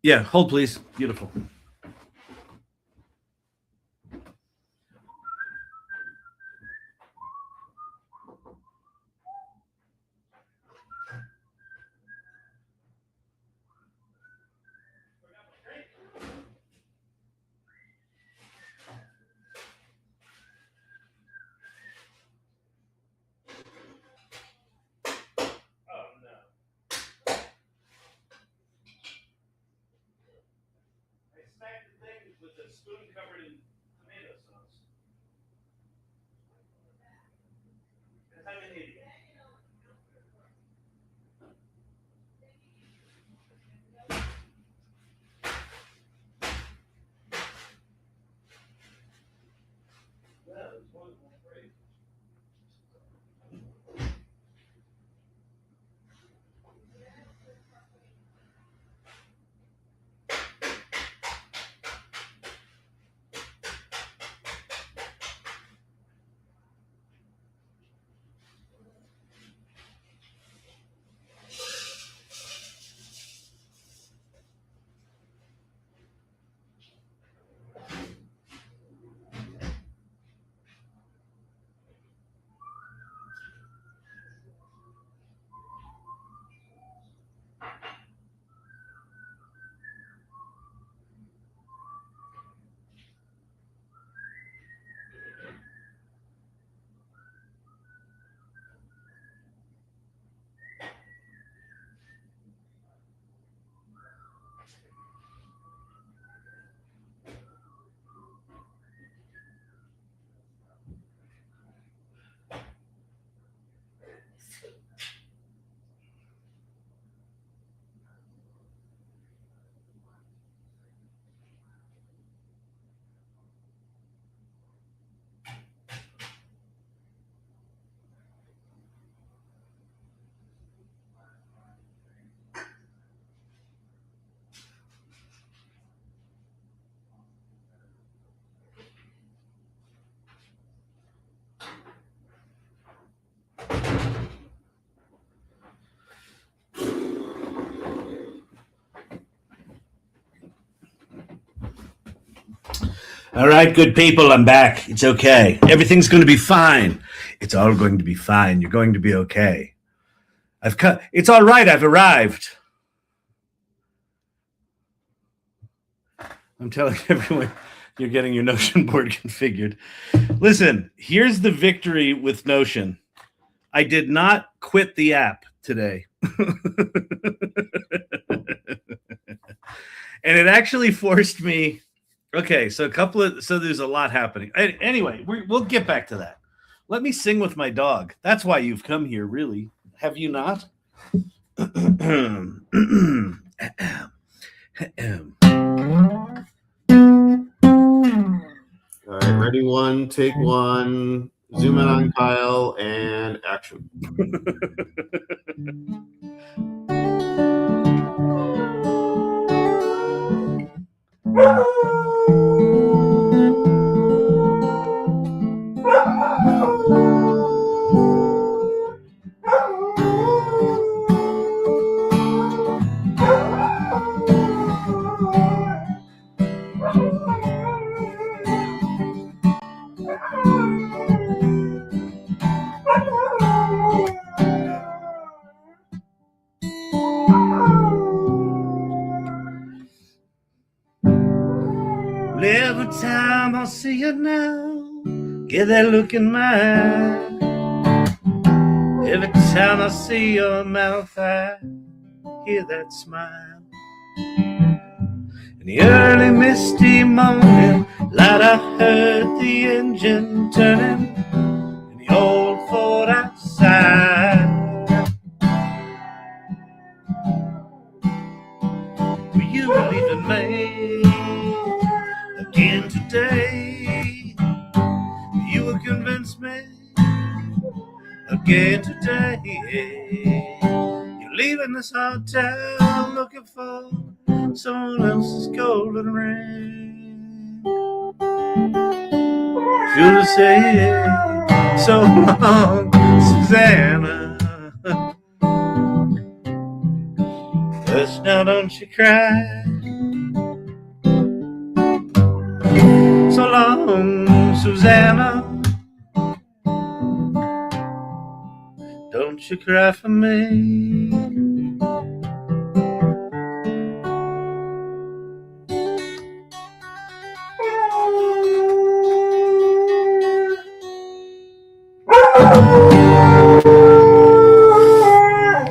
Yeah, hold please. Beautiful. I smacked the thing with a spoon covered in tomato sauce. Because I'm an idiot. Yeah, it's one of my phrases. All right, good people, I'm back. It's okay. Everything's going to be fine. It's all going to be fine. You're going to be okay. It's all right. I've arrived. I'm telling everyone you're getting your Notion board configured. Listen, here's the victory with Notion. I did not quit the app today. And it actually forced me. Okay, so there's a lot happening. Anyway, we'll get back to that. Let me sing with my dog. That's why you've come here, really. Have you not? All right, ready one, take one, zoom in on Kyle, and action. Every time I see you now, get that look in my eye. Every time I see your mouth, I hear that smile. In the early misty morning light, I heard the engine turning in the old Ford outside. Were you leaving me again today? You will convince me again today. You're leaving this hotel looking for someone else's golden ring. Should have said so long, Susanna. Hush now, don't you cry. song, Susanna. Don't you cry for me.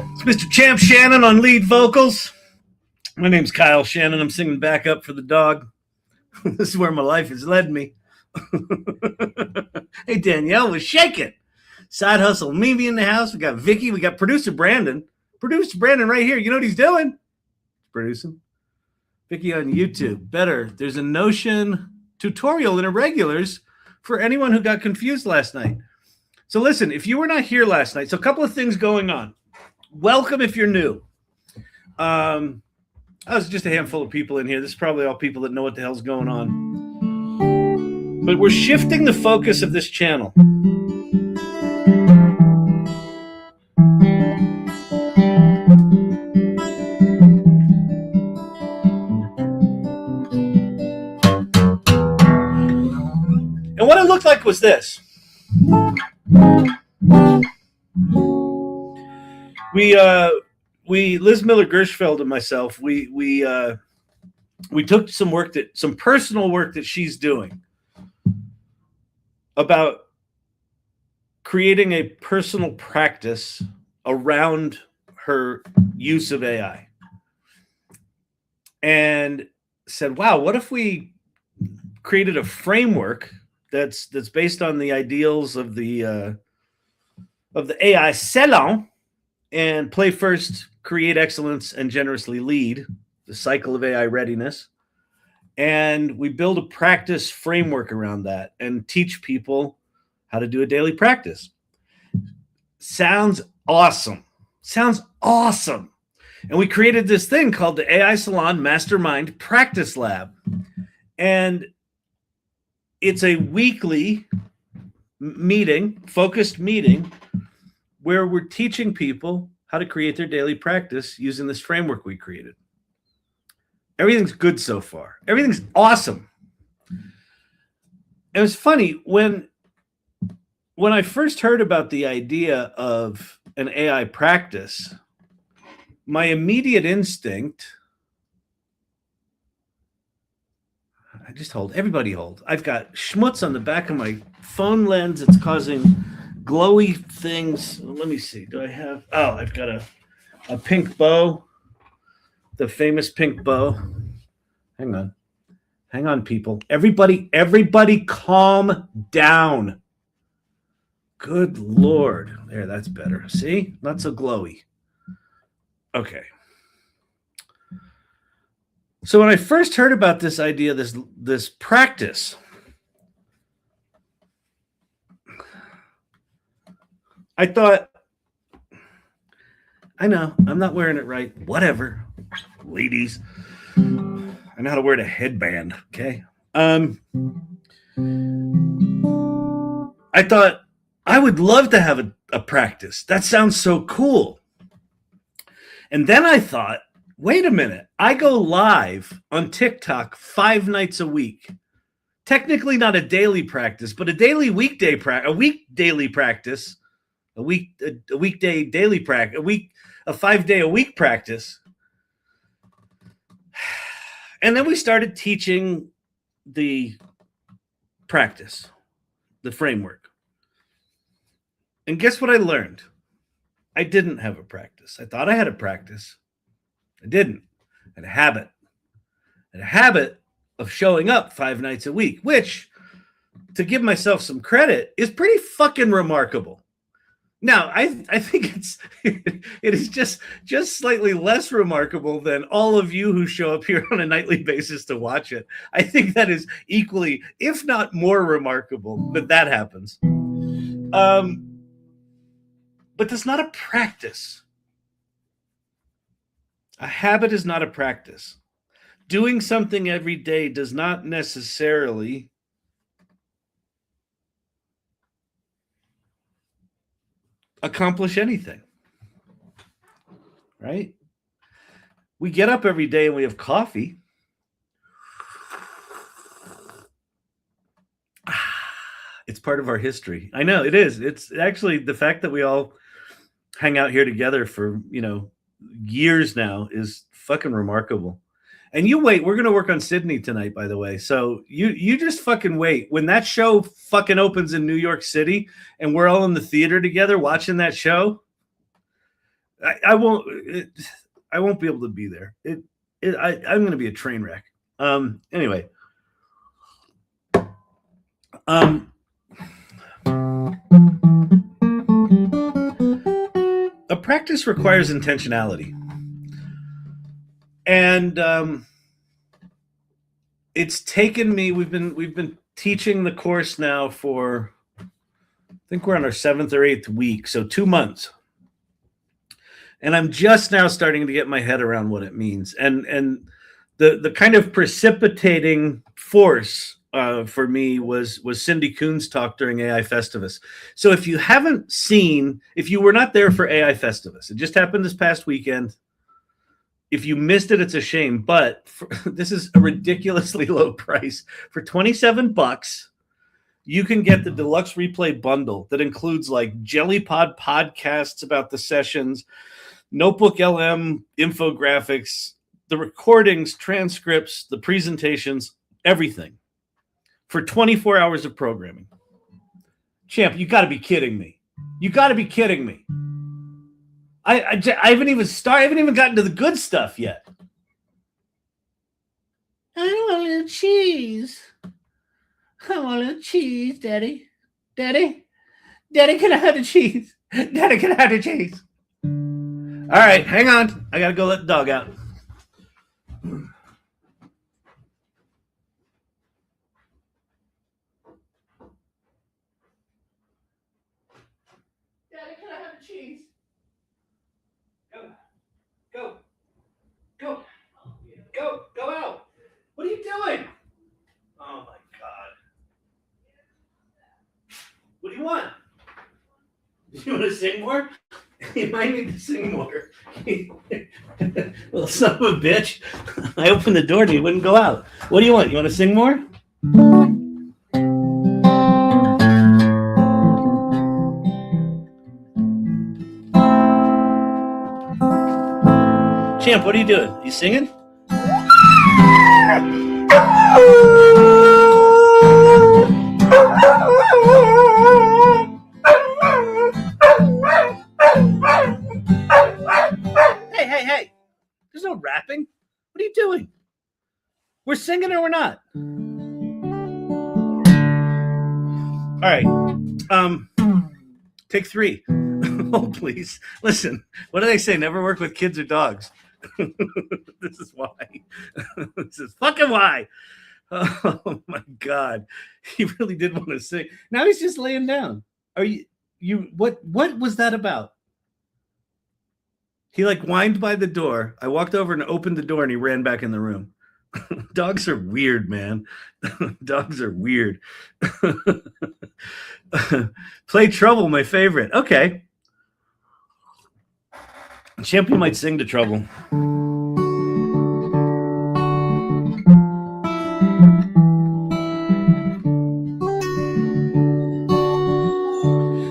It's Mr. Champ Shannon on lead vocals. My name's Kyle Shannon. I'm singing backup for the dog. This is where my life has led me. Hey, Danielle was shaking. Side hustle, Mimi in the house. We got Vicky. We got producer Brandon. Producer Brandon right here. You know what he's doing? Producing. Vicky on YouTube. Better. There's a Notion tutorial in Irregulars for anyone who got confused last night. So listen, if you were not here last night, so a couple of things going on. Welcome if you're new. I was just a handful of people in here. This is probably all people that know what the hell's going on. But we're shifting the focus of this channel. And what it looked like was this. Liz Miller Gershfeld and myself, we took some personal work that she's doing about creating a personal practice around her use of AI, and said, wow, what if we created a framework that's based on the ideals of the AI salon, and play first, create excellence, and generously lead, the cycle of AI readiness. And we build a practice framework around that and teach people how to do a daily practice. Sounds awesome. Sounds awesome. And we created this thing called the AI Salon Mastermind Practice Lab. And it's a weekly meeting, focused meeting, where we're teaching people how to create their daily practice using this framework we created. Everything's good so far. Everything's awesome. It was funny when I first heard about the idea of an AI practice, my immediate instinct, everybody hold. I've got schmutz on the back of my phone lens. It's causing glowy things. Let me see. I've got a pink bow, the famous pink bow. Hang on, people. Everybody calm down. Good Lord. There, that's better. See? Not so glowy. Okay. So when I first heard about this idea, this practice, I thought, I know, I'm not wearing it right. Whatever. Ladies. I know how to wear a headband, okay? I thought, I would love to have a practice. That sounds so cool. And then I thought, wait a minute. I go live on TikTok 5 nights a week. Technically not a daily practice, but a 5-day a week practice. And then we started teaching the practice, the framework. And guess what I learned? I didn't have a practice. I thought I had a practice. I didn't. I had a habit. I had a habit of showing up 5 nights a week, which, to give myself some credit, is pretty fucking remarkable. Now, I think it is just slightly less remarkable than all of you who show up here on a nightly basis to watch it. I think that is equally, if not more remarkable, that happens. But that's not a practice. A habit is not a practice. Doing something every day does not necessarily accomplish anything, right? We get up every day and we have coffee. It's part of our history. I know it is. It's actually the fact that we all hang out here together for, years now is fucking remarkable. And you wait, we're gonna work on Sydney tonight, by the way. So you just fucking wait. When that show fucking opens in New York City and we're all in the theater together watching that show, I won't be able to be there. I'm gonna be a train wreck. Anyway. A practice requires intentionality. And it's taken me, we've been teaching the course now for, I think we're on our 7th or 8th week, so 2 months. And I'm just now starting to get my head around what it means. And the kind of precipitating force for me was Cindy Kuhn's talk during AI Festivus. So if you were not there for AI Festivus, it just happened this past weekend. If you missed it, it's a shame, but this is a ridiculously low price. For $27, you can get the deluxe replay bundle that includes like Jellypod podcasts about the sessions, Notebook LM infographics, the recordings, transcripts, the presentations, everything for 24 hours of programming. Champ, you got to be kidding me. You got to be kidding me. I haven't even started. I haven't even gotten to the good stuff yet. I want a little cheese. I want a little cheese, Daddy. Daddy, can I have the cheese? Daddy, can I have the cheese? All right, hang on. I got to go let the dog out. Daddy, can I have the cheese? Go out. What are you doing? Oh my God. What do you want? You want to sing more? You might need to sing more. Well, son of a bitch. I opened the door and he wouldn't go out. What do you want? You want to sing more? Champ, what are you doing? You singing? Hey. There's no rapping. What are you doing? We're singing or we're not? All right. Take 3. Oh, please. Listen, what do they say? Never work with kids or dogs. This is why. This is fucking why. Oh my God. He really did want to sing. Now he's just laying down. Are you what was that about? He like whined by the door. I walked over and opened the door and he ran back in the room. Dogs are weird, man. Dogs are weird. Play Trouble, my favorite. Okay. Champion might sing to Trouble.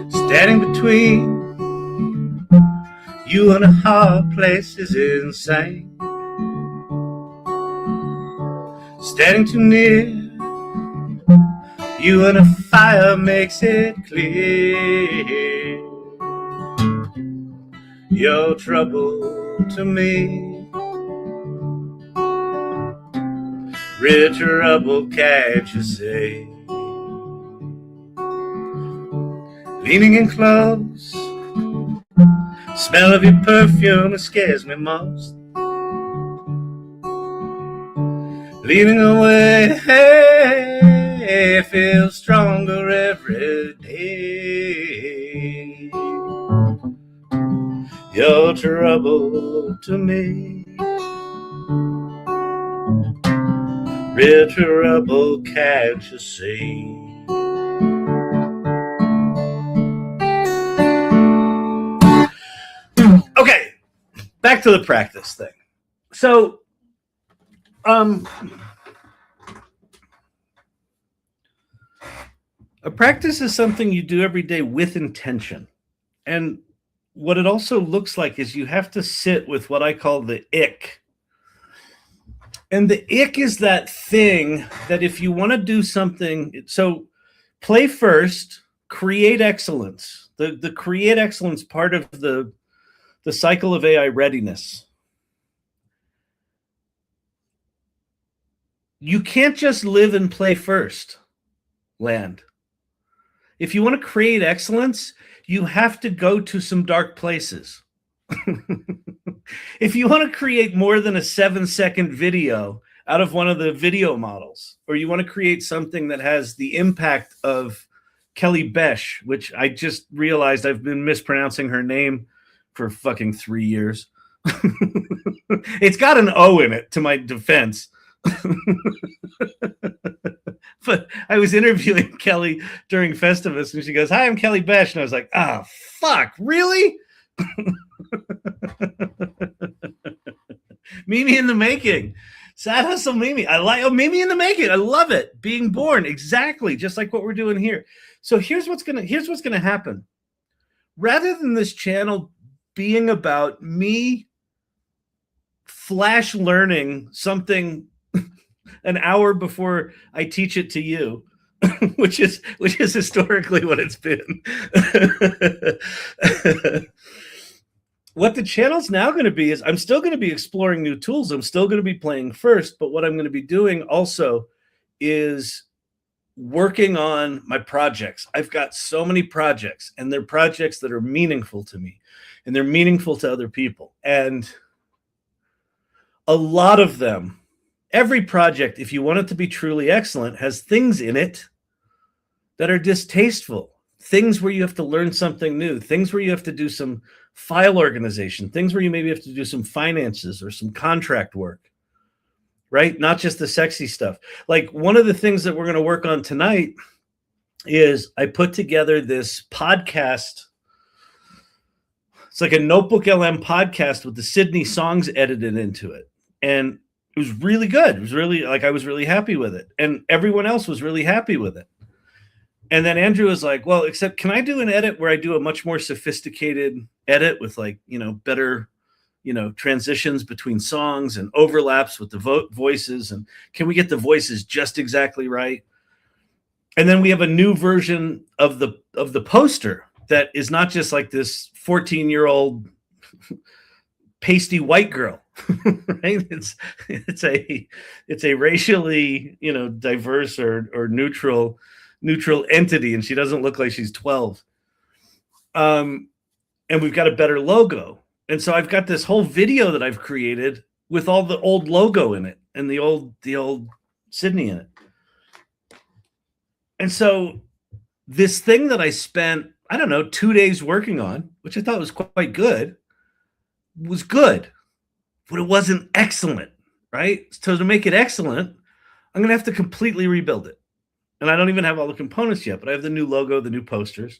Standing between you and a hard place is insane. Standing too near you and a fire makes it clear. Your trouble to me, real trouble, can't you see? Leaning in close, smell of your perfume, it scares me most. Leaning away, hey, feels stronger every day. Your trouble to me, real trouble, can't you see? Okay, back to the practice thing. So, A practice is something you do every day with intention. And what it also looks like is you have to sit with what I call the ick. And the ick is that thing that if you want to do something, so play first, create excellence. The create excellence part of the cycle of AI readiness. You can't just live and play first, land. If you want to create excellence, you have to go to some dark places. If you want to create more than a 7-second video out of one of the video models, or you want to create something that has the impact of Kelly Besh, which I just realized I've been mispronouncing her name for fucking 3 years. It's got an O in it, to my defense. But I was interviewing Kelly during Festivus, and she goes, "Hi, I'm Kelly Besh," and I was like, "Ah, fuck, really?" Mimi in the making. Side hustle Mimi. I like Mimi in the making. I love it. Being born, exactly, just like what we're doing here. So here's what's gonna happen. Rather than this channel being about me flash learning something an hour before I teach it to you, which is historically what it's been. What the channel's now going to be is I'm still going to be exploring new tools. I'm still going to be playing first, but what I'm going to be doing also is working on my projects. I've got so many projects, and they're projects that are meaningful to me, and they're meaningful to other people. And a lot of them, every project, if you want it to be truly excellent, has things in it that are distasteful, things where you have to learn something new, things where you have to do some file organization, things where you maybe have to do some finances or some contract work, right? Not just the sexy stuff. Like one of the things that we're going to work on tonight is I put together this podcast. It's like a Notebook LM podcast with the Sydney songs edited into it. And it was really good. It was really like, I was really happy with it. And everyone else was really happy with it. And then Andrew was like, well, except can I do an edit where I do a much more sophisticated edit with like, better, transitions between songs and overlaps with the voices? And can we get the voices just exactly right? And then we have a new version of the poster that is not just like this 14-year-old pasty white girl, right? It's a racially, diverse or neutral entity, and she doesn't look like she's 12. And we've got a better logo. And so I've got this whole video that I've created with all the old logo in it and the old Sydney in it. And so this thing that I spent, 2 days working on, which I thought was quite good, was good, but it wasn't excellent, right? So to make it excellent, I'm going to have to completely rebuild it. And I don't even have all the components yet, but I have the new logo, the new posters.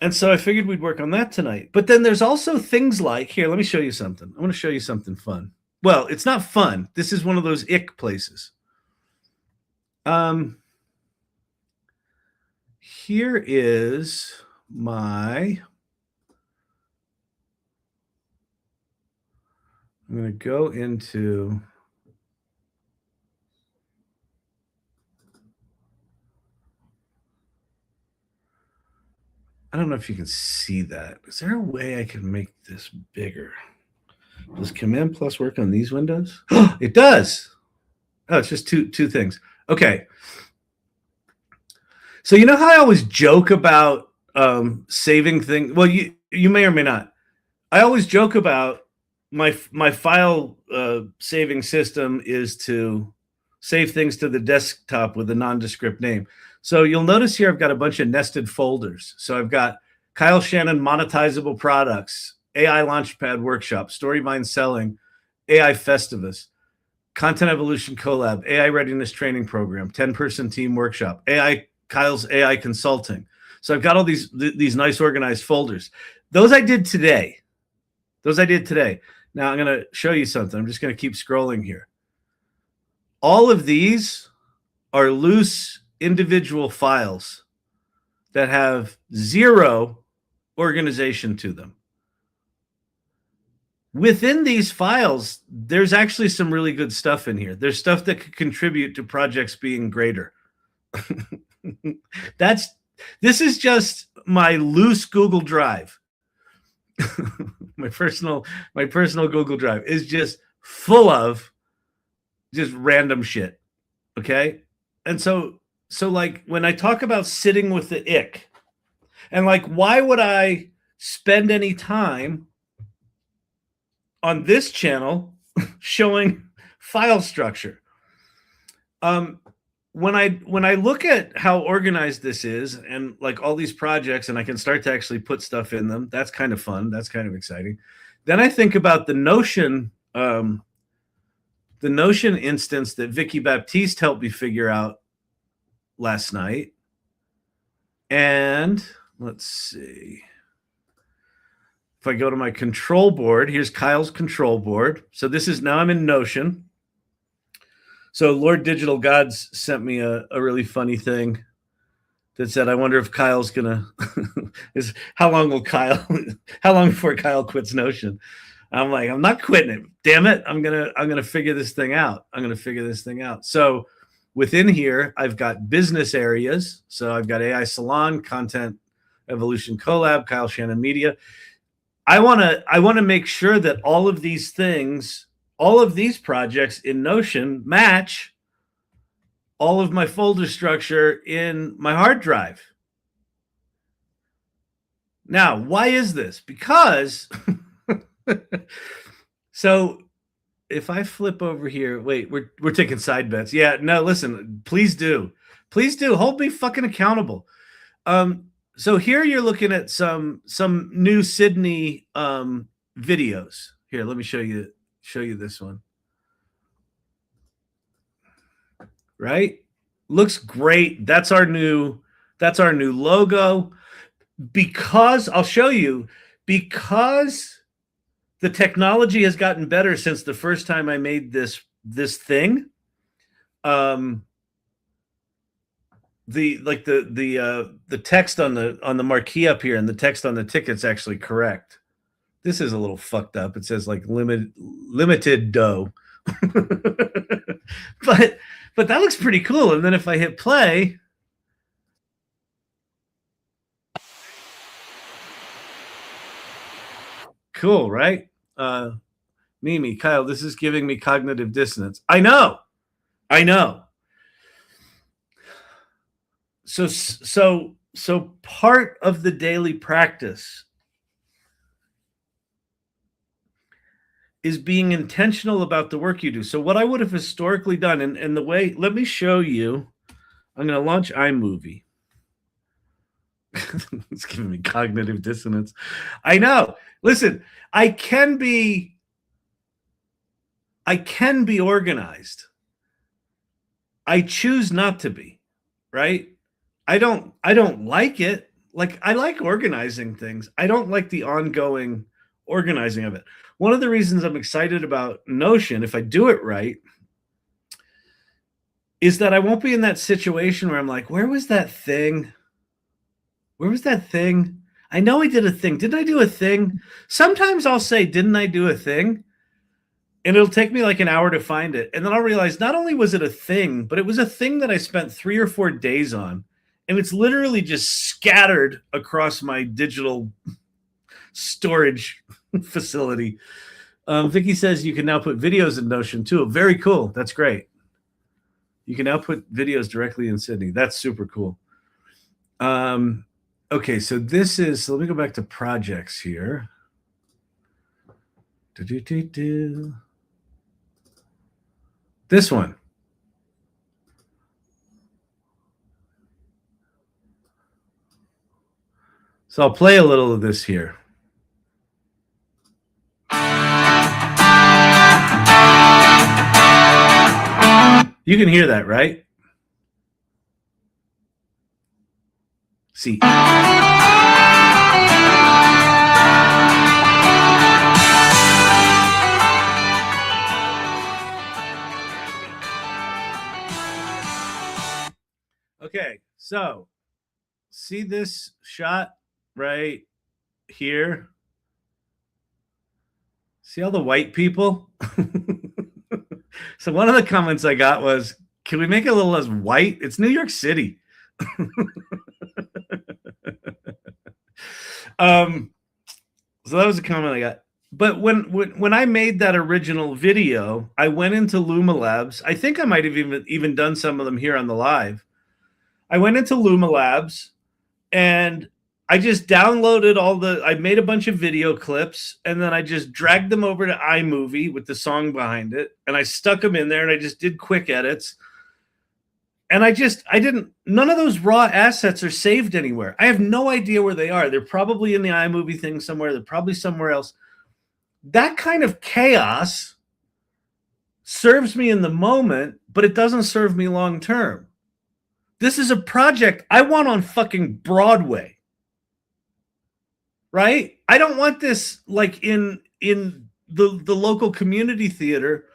And so I figured we'd work on that tonight. But then there's also things like, here, let me show you something. I want to show you something fun. Well, it's not fun. This is one of those ick places. Here is my, I'm going to go into, I don't know if you can see that. Is there a way I can make this bigger? Does Command Plus work on these windows? It does. Oh, it's just two things. Okay. So you know how I always joke about saving things? Well, you may or may not. I always joke about my file saving system is to save things to the desktop with a nondescript name. So you'll notice here I've got a bunch of nested folders. So I've got Kyle Shannon monetizable products, AI Launchpad Workshop, Storyvine Selling, AI Festivus, Content Evolution Collab, AI Readiness Training Program, 10-person team workshop, Kyle's AI Consulting. So I've got all these nice organized folders. Those I did today. Now I'm going to show you something. I'm just going to keep scrolling here. All of these are loose individual files that have zero organization to them. Within these files, there's actually some really good stuff in here. There's stuff that could contribute to projects being greater. This is just my loose Google Drive. my personal Google Drive is just full of just random shit. Okay? And so like when I talk about sitting with the ick, and like why would I spend any time on this channel showing file structure? When I look at how organized this is and like all these projects, and I can start to actually put stuff in them, that's kind of fun. That's kind of exciting. Then I think about the Notion instance that Vicky Baptiste helped me figure out last night. And let's see. If I go to my control board, here's Kyle's control board. So this is, now I'm in Notion. So Lord Digital Gods sent me a really funny thing that said, I wonder if Kyle's gonna how long before Kyle quits Notion? I'm like, I'm not quitting it. Damn it. I'm gonna figure this thing out. So within here, I've got business areas. So I've got AI Salon, Content Evolution Collab, Kyle Shannon Media. I want to make sure that all of these things, all of these projects in Notion match all of my folder structure in my hard drive. Now, why is this? Because so if I flip over here, wait, we're taking side bets. Yeah, no, listen, please do hold me fucking accountable. So here you're looking at some new Sydney videos. Here, let me show you this one. Right? Looks great. That's our new logo. Because I'll show you, because the technology has gotten better since the first time I made this thing. The text on the marquee up here and the text on the ticket's actually correct. This is a little fucked up. It says like limited dough. but that looks pretty cool. And then if I hit play, cool, right? Mimi, Kyle, this is giving me cognitive dissonance. I know. So part of the daily practice is being intentional about the work you do. So what I would have historically done, and the way, let me show you. I'm going to launch iMovie. It's giving me cognitive dissonance. I know. Listen, I can be organized. I choose not to be, right? I don't like it. Like, I like organizing things. I don't like the ongoing organizing of it. One of the reasons I'm excited about Notion, if I do it right, is that I won't be in that situation where I'm like, where was that thing? I know I did a thing. Didn't I do a thing? Sometimes I'll say, didn't I do a thing? And it'll take me like an hour to find it. And then I'll realize not only was it a thing, but it was a thing that I spent 3 or 4 days on. And it's literally just scattered across my digital storage facility. Vicky says you can now put videos in Notion too. Very cool. That's great. You can now put videos directly in Sydney. That's super cool. Okay, so this is, so let me go back to projects here. This one. So I'll play a little of this here. You can hear that, right? See. Okay, So, see this shot right here? See all the white people? So one of the comments I got was, can we make it a little less white? It's New York City. So that was a comment I got. But when I made that original video, I went into Luma Labs. I think I might have even done some of them here on the live. I went into Luma Labs and I just downloaded I made a bunch of video clips and then I just dragged them over to iMovie with the song behind it. And I stuck them in there and I just did quick edits. And none of those raw assets are saved anywhere. I have no idea where they are. They're probably in the iMovie thing somewhere. They're probably somewhere else. That kind of chaos serves me in the moment, but it doesn't serve me long term. This is a project I want on fucking Broadway. Right? I don't want this like in the local community theater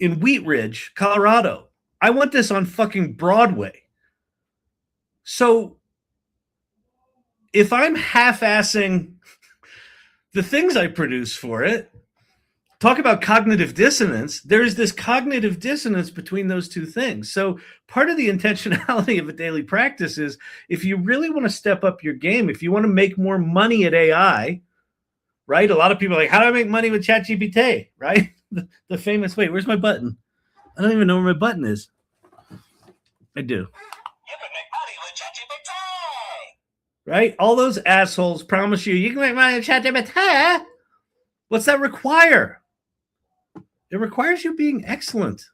in Wheat Ridge, Colorado. I want this on fucking Broadway. So if I'm half-assing the things I produce for it, talk about cognitive dissonance, there's this cognitive dissonance between those two things. So part of the intentionality of a daily practice is if you really want to step up your game, if you want to make more money at AI, right? A lot of people are like, how do I make money with ChatGPT, right? The famous, wait, where's my button? I don't even know where my button is. I do. You can make money with ChatGPT. Right? All those assholes promise you can make money with ChatGPT. What's that require? It requires you being excellent.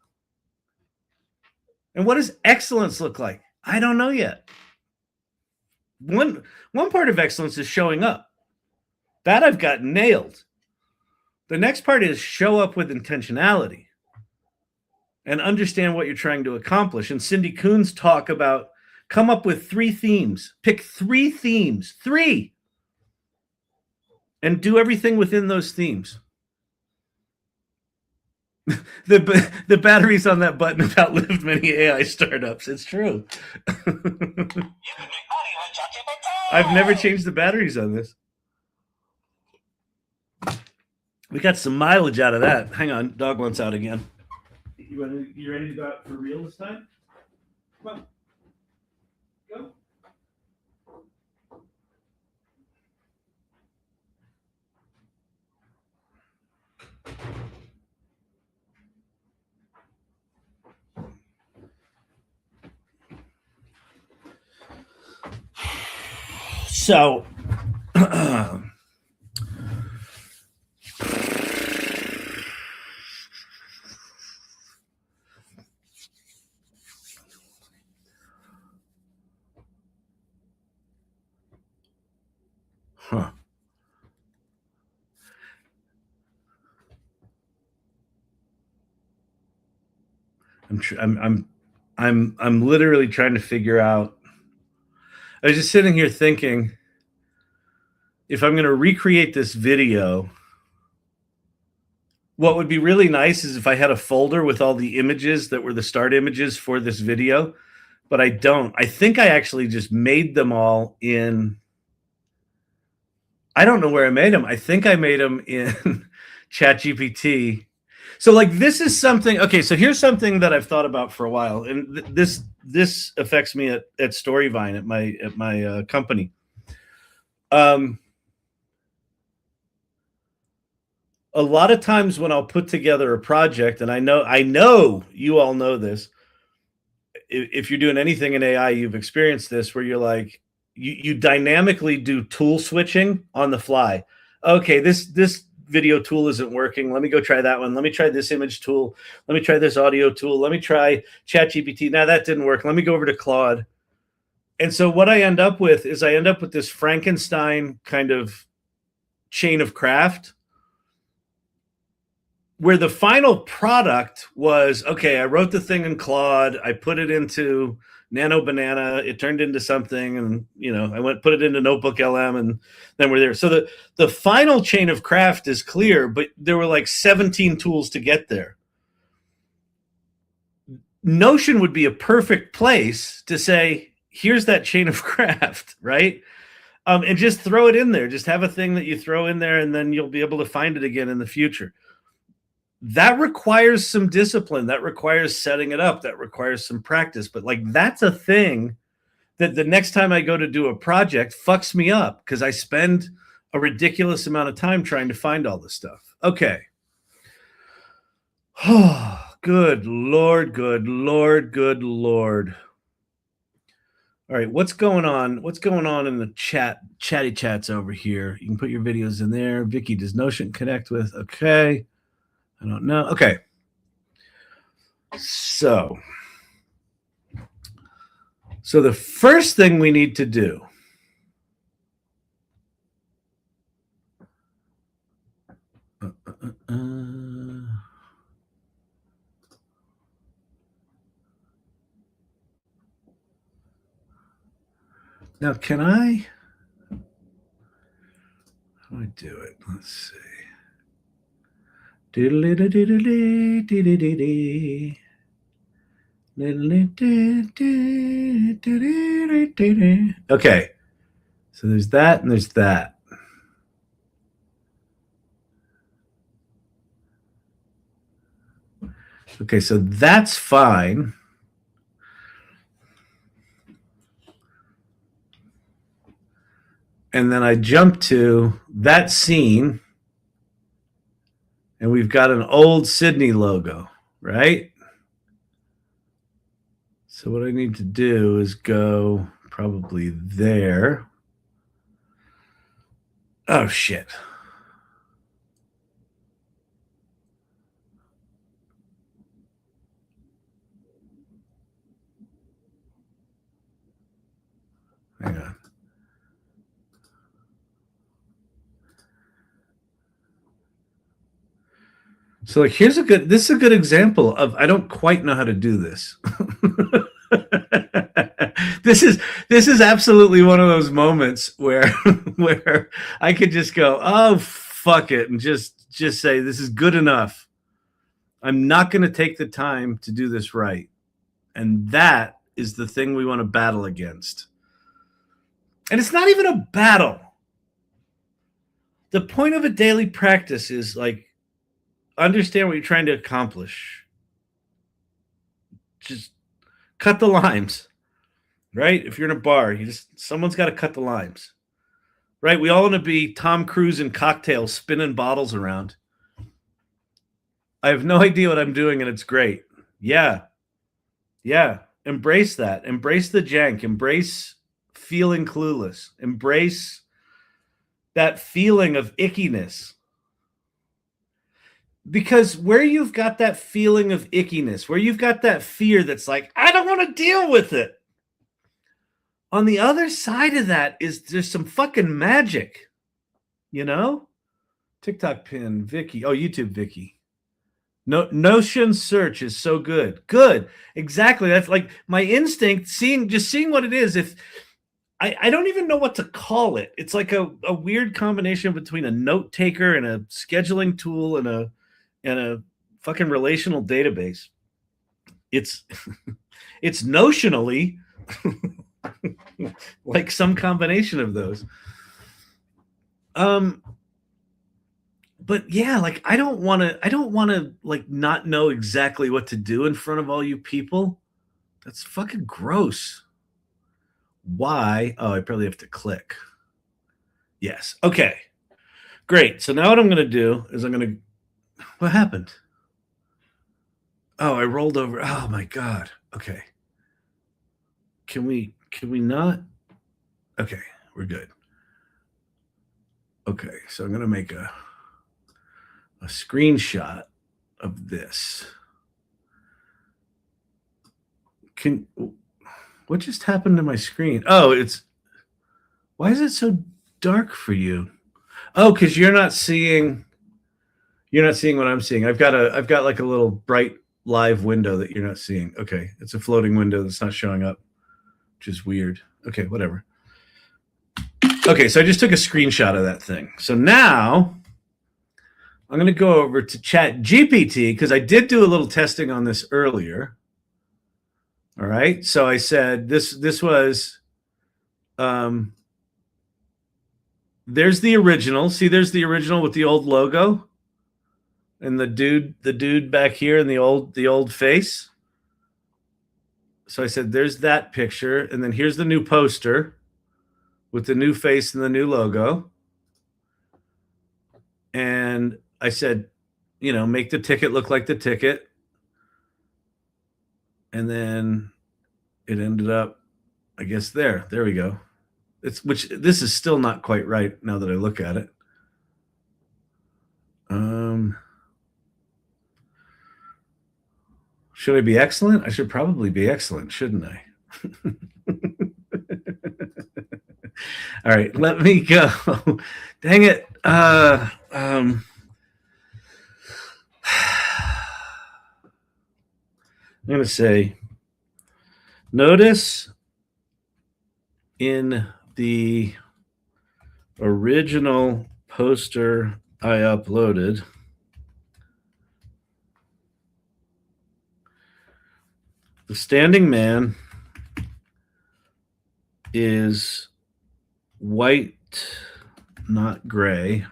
And what does excellence look like? I don't know yet. One part of excellence is showing up. That I've got nailed. The next part is show up with intentionality and understand what you're trying to accomplish. And Cindy Kuhn's talk about come up with 3 themes. Pick 3 themes. 3. And do everything within those themes. The batteries on that button have outlived many AI startups. It's true. I've never changed the batteries on this. We got some mileage out of that. Hang on, dog wants out again. You ready to go out for real this time? Come on. Go. So, huh. I'm literally trying to figure out. I was just sitting here thinking, if I'm going to recreate this video, what would be really nice is if I had a folder with all the images that were the start images for this video, but I don't. I think I actually just made them all in. I don't know where I made them. I think I made them in ChatGPT. So like this is something. Okay, so here's something that I've thought about for a while, and this affects me at Storyvine at my company. A lot of times when I'll put together a project, and I know you all know this. If you're doing anything in AI, you've experienced this where you're like, you dynamically do tool switching on the fly. Okay, this video tool isn't working. Let me go try that one. Let me try this image tool. Let me try this audio tool. Let me try ChatGPT. Now that didn't work. Let me go over to Claude. And so what I end up with is this Frankenstein kind of chain of craft where the final product was, okay, I wrote the thing in Claude. I put it into Nano Banana. It turned into something. And, I put it into Notebook LM and then we're there. So the final chain of craft is clear, but there were like 17 tools to get there. Notion would be a perfect place to say, here's that chain of craft, right? And just throw it in there. Just have a thing that you throw in there, and then you'll be able to find it again in the future. That requires some discipline. That requires setting it up. That requires some practice. But like, that's a thing that the next time I go to do a project fucks me up because I spend a ridiculous amount of time trying to find all this stuff. Okay. Oh, good Lord, good Lord, good Lord. All right, what's going on? What's going on in the chatty chats over here? You can put your videos in there. Vicky, does Notion connect with? Okay. I don't know. Okay. So the first thing we need to do now, can I? How do I do it? Let's see. Okay. So there's that and there's that. Okay, so that's fine. And then I jump to that scene, and we've got an old Sydney logo, right? So what I need to do is go probably there. Oh, shit. Hang on. So like, this is a good example of, I don't quite know how to do this. This is absolutely one of those moments where I could just go, oh, fuck it, and just say, this is good enough. I'm not going to take the time to do this right. And that is the thing we want to battle against. And it's not even a battle. The point of a daily practice is like, understand what you're trying to accomplish. Just cut the limes, right? If you're in a bar, someone's got to cut the limes, right? We all want to be Tom Cruise in Cocktails spinning bottles around. I have no idea what I'm doing, and it's great. Yeah. Embrace that. Embrace the jank. Embrace feeling clueless. Embrace that feeling of ickiness. Because where you've got that feeling of ickiness, where you've got that fear that's like, I don't want to deal with it. On the other side of that is there's some fucking magic, you know? TikTok pin, Vicky. Oh, YouTube Vicky. Notion search is so good. Good. Exactly. That's like my instinct, seeing what it is. If I don't even know what to call it. It's like a weird combination between a note taker and a scheduling tool and a fucking relational database. It's notionally like some combination of those. But yeah, like I don't want to like not know exactly what to do in front of all you people. That's fucking gross. Why? Oh, I probably have to click. Yes. Okay. Great. So now what I'm going to do is what happened? Oh, I rolled over. Oh my God. Okay. Can we not? Okay, we're good. Okay, so I'm going to make a screenshot of this. What just happened to my screen? Oh, why is it so dark for you? Oh, because you're not seeing what I'm seeing. I've got like a little bright live window that you're not seeing. Okay, it's a floating window that's not showing up, which is weird. Okay, whatever. Okay, so I just took a screenshot of that thing. So now I'm going to go over to Chat GPT because I did do a little testing on this earlier. All right. So I said this was there's the original. See, there's the original with the old logo. And the dude back here in the old face. So I said, there's that picture, and then here's the new poster with the new face and the new logo. And I said, make the ticket look like the ticket. And then it ended up, I guess there we go. This is still not quite right now that I look at it. Should I be excellent? I should probably be excellent, shouldn't I? All right, let me go. Dang it. I'm going to say, notice in the original poster I uploaded, the standing man is white, not gray.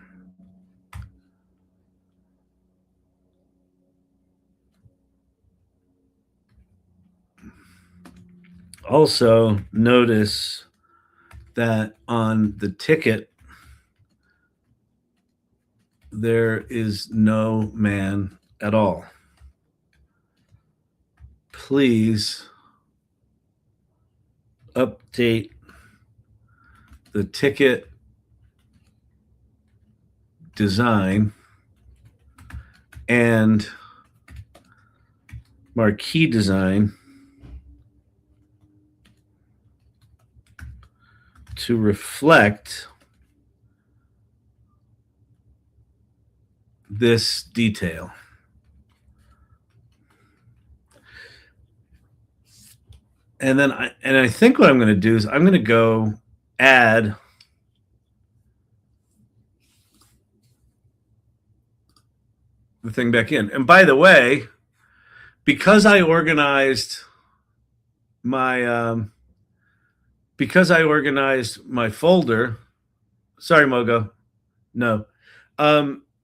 Also, notice that on the ticket, there is no man at all. Please update the ticket design and marquee design to reflect this detail. And then I think what I'm going to do is I'm going to go add the thing back in. And by the way, because I organized my folder, sorry, Mogo, no.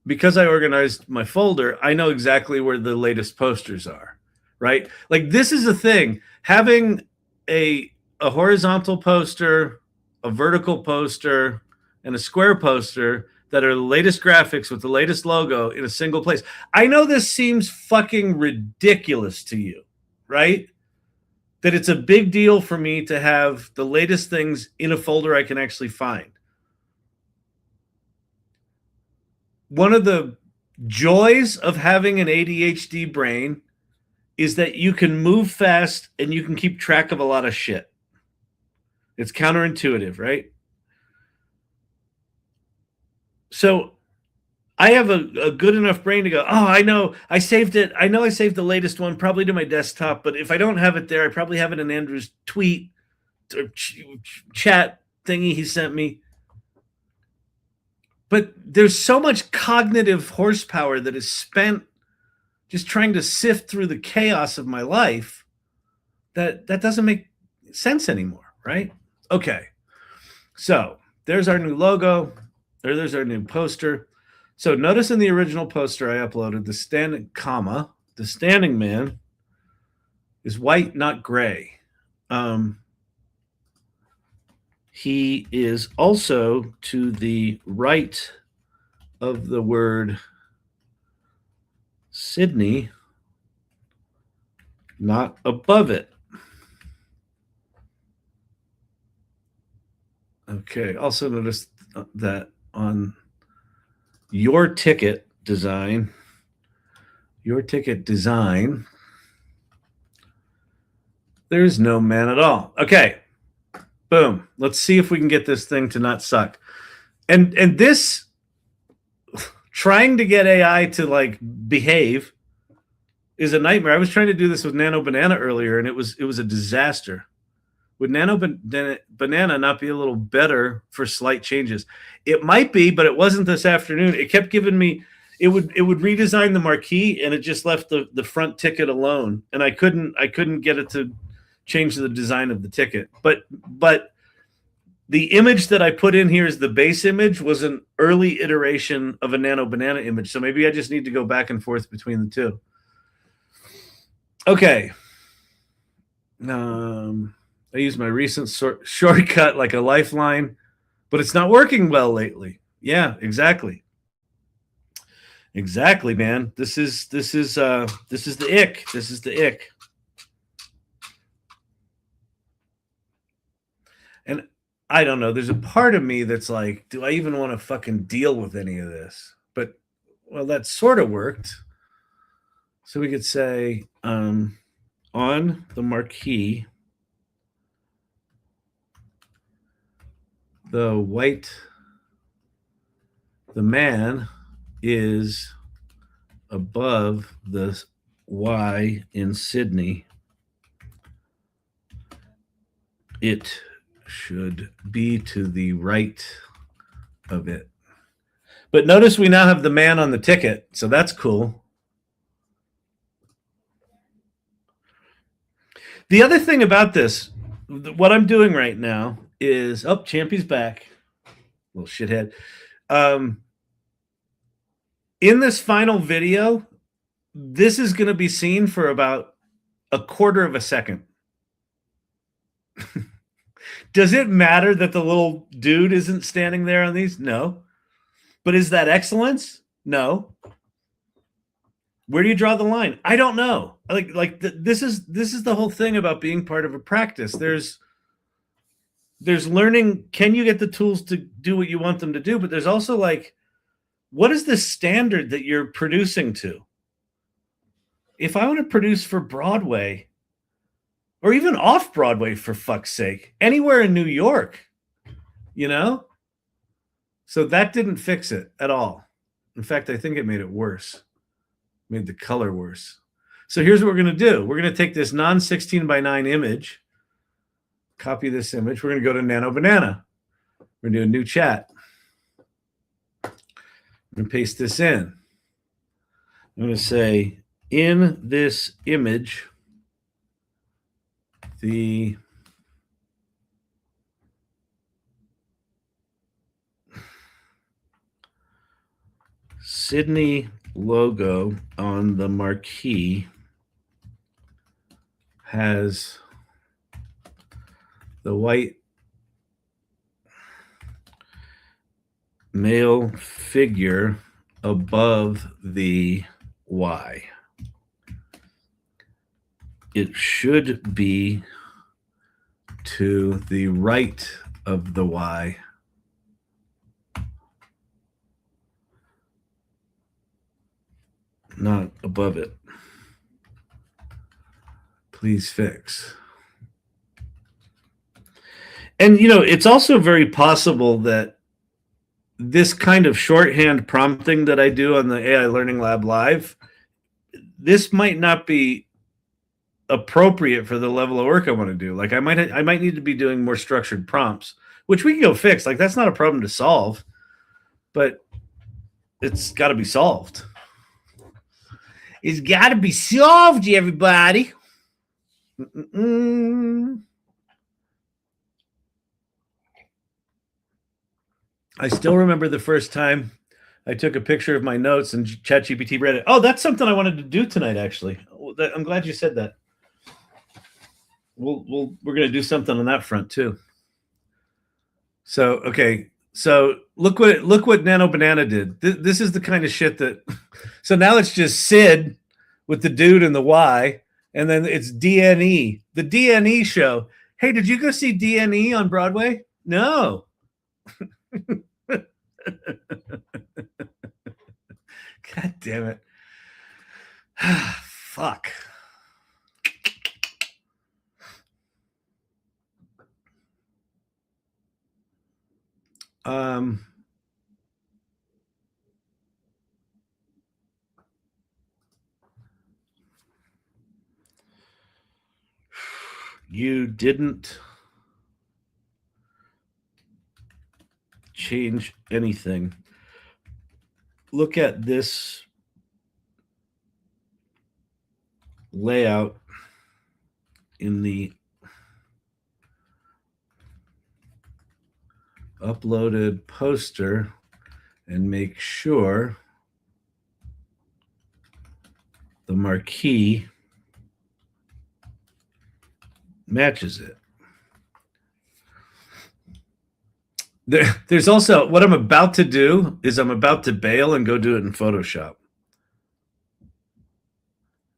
Because I organized my folder, I know exactly where the latest posters are, right? Like, this is the thing. Having a horizontal poster, a vertical poster, and a square poster that are the latest graphics with the latest logo in a single place. I know this seems fucking ridiculous to you, right? That it's a big deal for me to have the latest things in a folder I can actually find. One of the joys of having an ADHD brain is that you can move fast and you can keep track of a lot of shit. It's counterintuitive, right? So I have a good enough brain to go, oh, I know I saved it. I know I saved the latest one probably to my desktop, but if I don't have it there, I probably have it in Andrew's tweet or chat thingy he sent me. But there's so much cognitive horsepower that is spent just trying to sift through the chaos of my life that doesn't make sense anymore, right? Okay. So there's our new logo. There's our new poster. So notice in the original poster I uploaded, the standing man is white, not gray. He is also to the right of the word Sydney, not above it. Okay, also notice that on your ticket design, there's no man at all. Okay, boom. Let's see if we can get this thing to not suck. And this, trying to get AI to like behave is a nightmare. I was trying to do this with Nano Banana earlier, and it was a disaster. Would Nano Banana not be a little better for slight changes? It might be, but it wasn't this afternoon. It kept giving me, it would redesign the marquee, and it just left the front ticket alone, and I couldn't get it to change the design of the ticket. But the image that I put in here as the base image was an early iteration of a Nano Banana image. So maybe I just need to go back and forth between the two. Okay. I use my recent shortcut like a lifeline, but it's not working well lately. Yeah, exactly. Exactly, man. This is the ick. This is the ick. And I don't know. There's a part of me that's like, do I even want to fucking deal with any of this? But well, that sort of worked. So we could say on the marquee, the man is above the Y in Sydney. It should be to the right of it. But notice we now have the man on the ticket, so that's cool. The other thing about this, what I'm doing right now is, oh, Champy's back. Little shithead. In this final video, this is going to be seen for about a quarter of a second. Does it matter that the little dude isn't standing there on these? No. But is that excellence? No. Where do you draw the line? I don't know. This is the whole thing about being part of a practice. There's learning. Can you get the tools to do what you want them to do? But there's also like, what is the standard that you're producing to? If I want to produce for Broadway, or even off Broadway, for fuck's sake, anywhere in New York, you know? So that didn't fix it at all. In fact, I think it made it worse. Made the color worse. So here's what we're going to do. We're going to take this non-16:9 image, copy this image. We're going to go to Nano Banana. We're going to do a new chat. I'm going to paste this in. I'm going to say, in this image, the Sydney logo on the marquee has the white male figure above the Y. It should be to the right of the Y. Not above it. Please fix. And, you know, it's also very possible that this kind of shorthand prompting that I do on the AI Learning Lab Live, this might not be appropriate for the level of work I want to do. Like I might need to be doing more structured prompts, which we can go fix. Like that's not a problem to solve, but it's got to be solved. It's got to be solved, everybody. I still remember the first time I took a picture of my notes and ChatGPT read it. Oh, that's something I wanted to do tonight, actually. I'm glad you said that. We're going to do something on that front too. So, okay. So look what Nano Banana did. This is the kind of shit that. So now it's just Sid with the dude and the Y, and then it's DNE, the DNE show. Hey, did you go see DNE on Broadway? No. God damn it. Fuck. You didn't change anything. Look at this layout in the uploaded poster and make sure the marquee matches it. There's also what I'm about to do is I'm about to bail and go do it in Photoshop.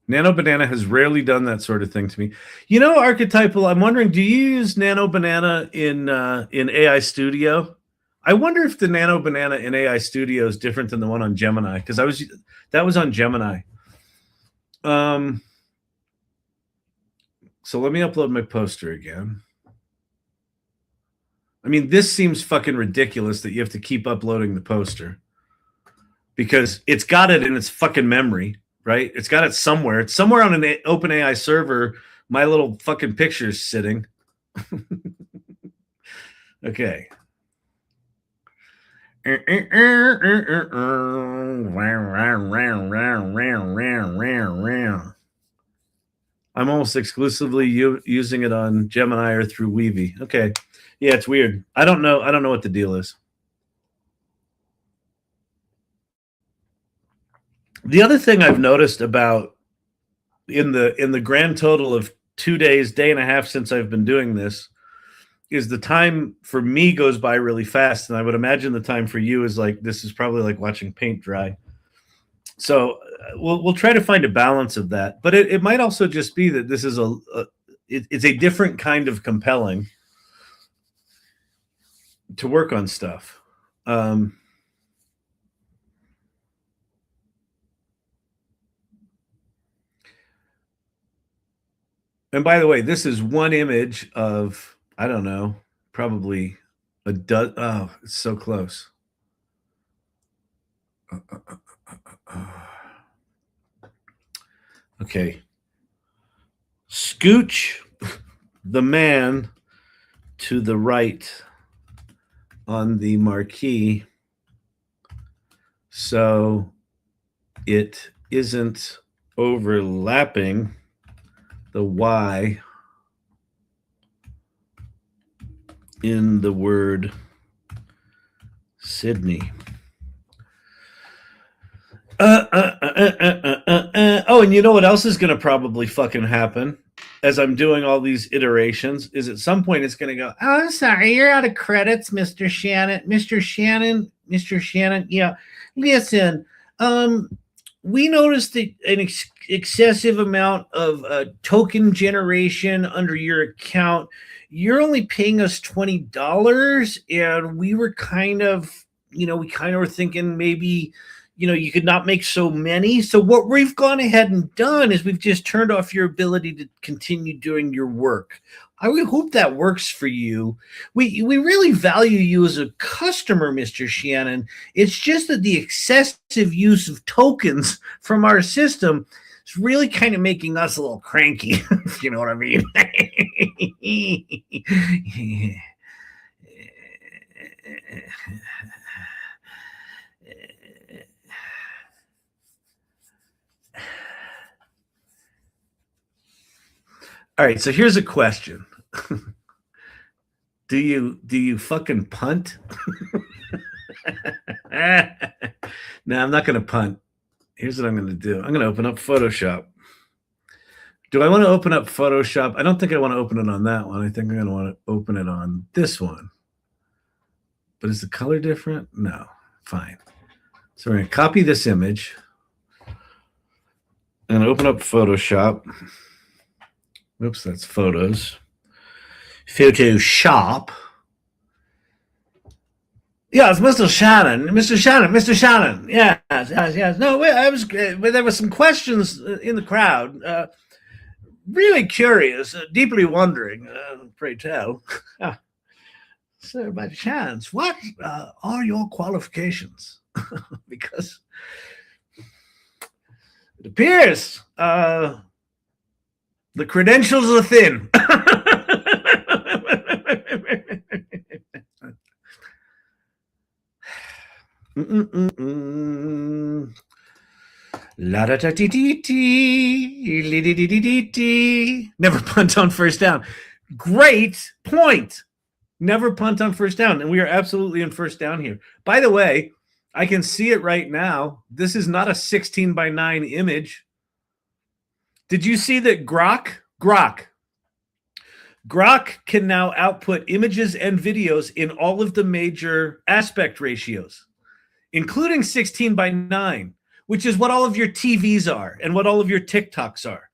Nano Banana has rarely done that sort of thing to me. You know, Archetypal, I'm wondering, do you use Nano Banana in AI Studio? I wonder if the Nano Banana in AI Studio is different than the one on Gemini, because that was on Gemini. So let me upload my poster again. I mean, this seems fucking ridiculous that you have to keep uploading the poster because it's got it in its fucking memory, right? It's got it somewhere. It's somewhere on an OpenAI server. My little fucking picture is sitting. Okay. I'm almost exclusively using it on Gemini or through Weavy. Okay. Yeah, it's weird. I don't know what the deal is. The other thing I've noticed about in the grand total of 2 days, day and a half since I've been doing this is the time for me goes by really fast. And I would imagine the time for you is like, this is probably like watching paint dry. So we'll try to find a balance of that. But it might also just be that this is it's a different kind of compelling to work on stuff. And by the way, this is one image of, I don't know, probably a dozen. Oh, it's so close. Okay. Scooch the man to the right on the marquee so it isn't overlapping the Y in the word Sydney. Oh, and you know what else is going to probably fucking happen as I'm doing all these iterations is at some point it's going to go, oh, I'm sorry, you're out of credits, Mr. Shannon. Mr. Shannon. Yeah, listen, we noticed an excessive amount of token generation under your account. You're only paying us $20, and we were kind of, were thinking maybe, you could not make so many. So what we've gone ahead and done is we've just turned off your ability to continue doing your work. I would hope that works for you. We really value you as a customer, Mr. Shannon. It's just that the excessive use of tokens from our system is really kind of making us a little cranky, if you know what I mean. All right, so here's a question. Do you fucking punt? No, I'm not going to punt. Here's what I'm going to do. I'm going to open up Photoshop. Do I want to open up Photoshop? I don't think I want to open it on that one. I think I'm going to want to open it on this one. But is the color different? No. Fine. So we're going to copy this image and open up Photoshop. Oops, that's photos. Photoshop. Yes, Mr. Shannon. Yes. No, there were some questions in the crowd. Really curious, deeply wondering, pray tell. Sir, by chance, what are your qualifications? Because it appears the credentials are thin. La da da dee dee dee, li dee dee dee dee. Never punt on first down. Great point, Never punt on first down. And we are absolutely in first down here. By the way, I can see it right now. This is not a 16:9 image. Did you see that Grok can now output images and videos in all of the major aspect ratios, including 16:9, which is what all of your TVs are and what all of your TikToks are.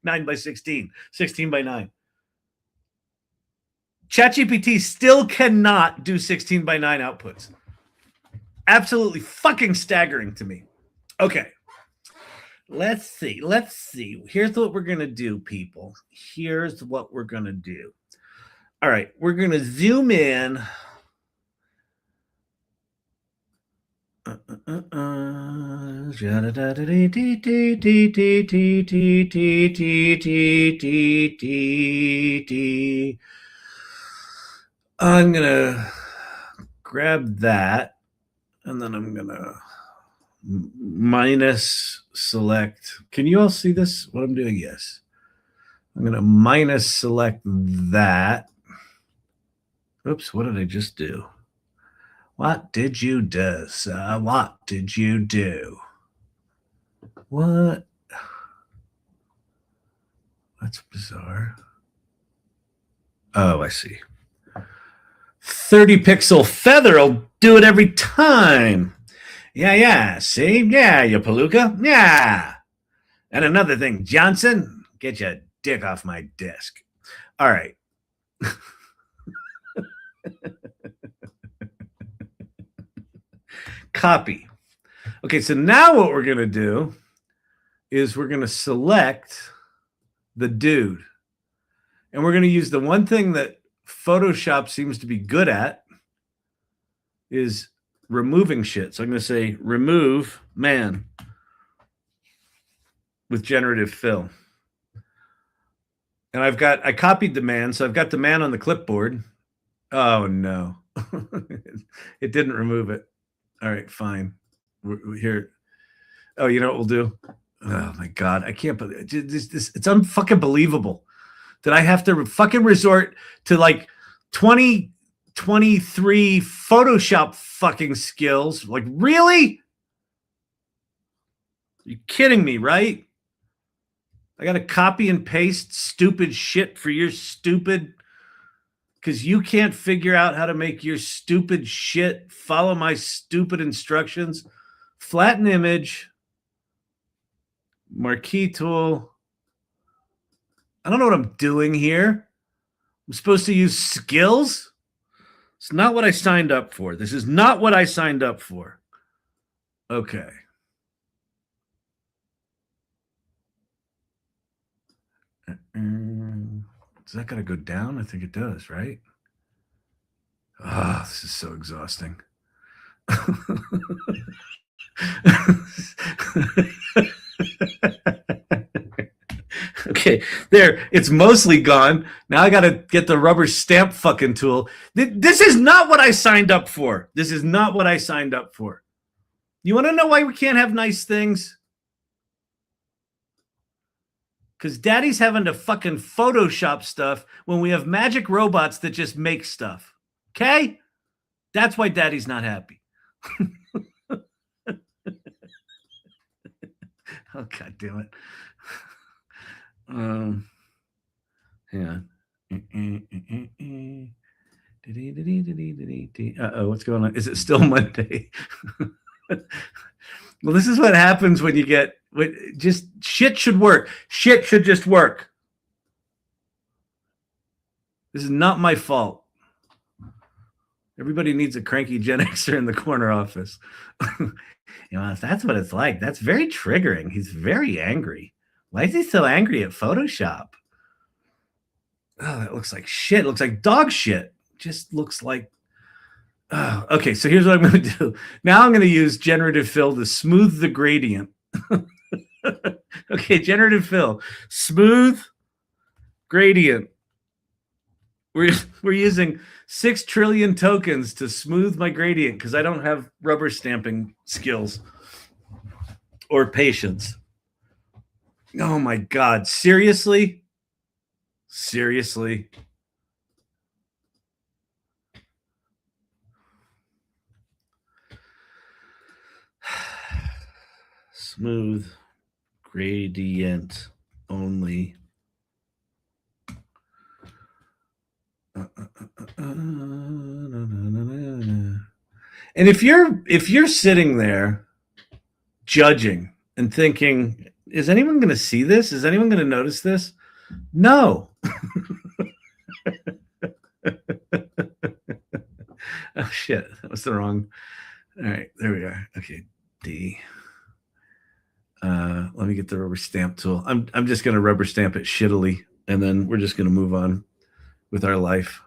9:16, 16:9. ChatGPT still cannot do 16:9 outputs. Absolutely fucking staggering to me. Okay. Let's see. Here's what we're going to do, people. Here's what we're going to do. All right. We're going to zoom in. I'm going to grab that, and then I'm going to minus select. Can you all see this? What I'm doing? Yes. I'm going to minus select that. Oops, what did I just do? What did you do, sir? What did you do? What? That's bizarre. Oh, I see. 30 pixel feather will do it every time. Yeah. See? Yeah, you palooka. Yeah. And another thing, Johnson, get your dick off my desk. All right. Copy. Okay, so now what we're going to do is we're going to select the dude. And we're going to use the one thing that Photoshop seems to be good at is removing shit. So I'm going to say remove man with generative fill. And I copied the man, so I've got the man on the clipboard. Oh no. It didn't remove it. All right, fine. We're here. Oh, you know what we'll do? Oh my God. I can't believe this. It's unfucking believable that I have to fucking resort to like 2023 Photoshop fucking skills. Like, really? You're kidding me, right? I got to copy and paste stupid shit for your stupid, because you can't figure out how to make your stupid shit follow my stupid instructions. Flatten image, marquee tool. I don't know what I'm doing here. I'm supposed to use skills? It's not what I signed up for. This is not what I signed up for. Okay. Does that got to go down? I think it does, right? Ah, this is so exhausting. Okay, there. It's mostly gone. Now I got to get the rubber stamp fucking tool. This is not what I signed up for. This is not what I signed up for. You want to know why we can't have nice things? Because daddy's having to fucking Photoshop stuff when we have magic robots that just make stuff. Okay? That's why daddy's not happy. Oh, God damn it. Hang on. Uh-oh, what's going on? Is it still Monday? Well, this is what happens when you get just shit should work. Shit should just work. This is not my fault. Everybody needs a cranky Gen Xer in the corner office. You know, that's what it's like. That's very triggering. He's very angry. Why is he so angry at Photoshop? Oh, that looks like shit. It looks like dog shit. Just looks like. Oh, okay, so here's what I'm going to do. Now I'm going to use generative fill to smooth the gradient. Okay, generative fill. Smooth gradient. We're using 6 trillion tokens to smooth my gradient because I don't have rubber stamping skills or patience. Oh my God. Seriously? Seriously? Smooth gradient only. And if you're sitting there judging and thinking, is anyone going to see this? Is anyone going to notice this? No. Oh shit, that was the wrong. All right, there we are. Okay, D. Let me get the rubber stamp tool. I'm just going to rubber stamp it shittily, and then we're just going to move on with our life.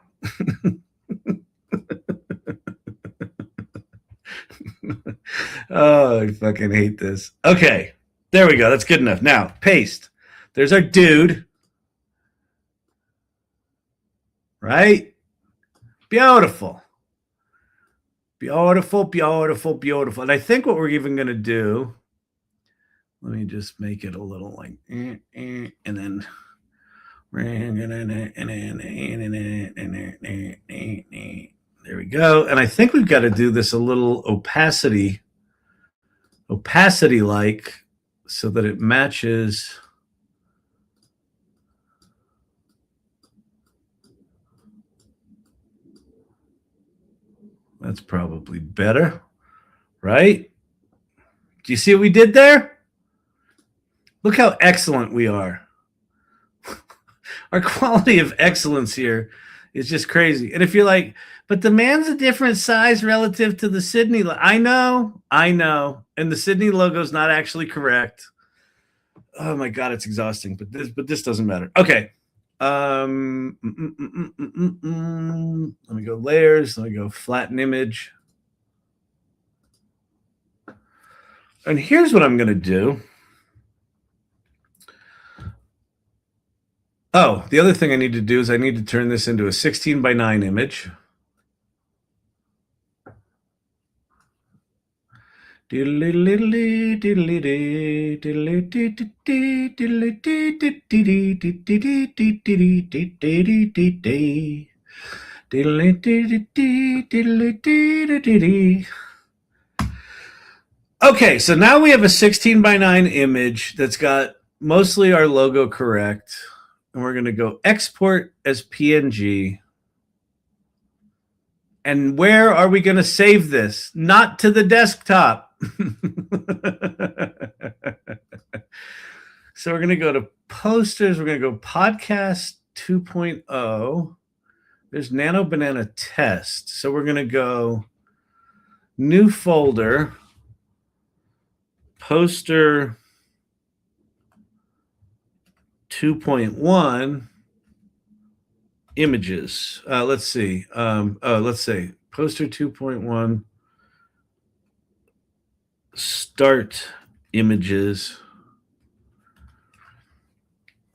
Oh, I fucking hate this. Okay, there we go. That's good enough. Now, paste. There's our dude. Right? Beautiful. Beautiful, beautiful, beautiful. And I think what we're even going to do, let me just make it a little like, and then there we go. And I think we've got to do this a little opacity like, so that it matches. That's probably better, right? Do you see what we did there? Look how excellent we are. Our quality of excellence here is just crazy. And if you're like, but the man's a different size relative to the Sydney. I know. And the Sydney logo is not actually correct. Oh my God, it's exhausting. But this doesn't matter. Okay. Let me go layers. Let me go flatten image. And here's what I'm going to do. Oh, the other thing I need to do is I need to turn this into a 16:9 image. Okay, so now we have a 16:9 image that's got mostly our logo correct. And we're going to go export as PNG. And where are we going to save this? Not to the desktop. So we're going to go to posters. We're going to go podcast 2.0. There's Nano Banana Test. So we're going to go new folder, poster 2.1 images. Let's see. Let's say poster 2.1 start images.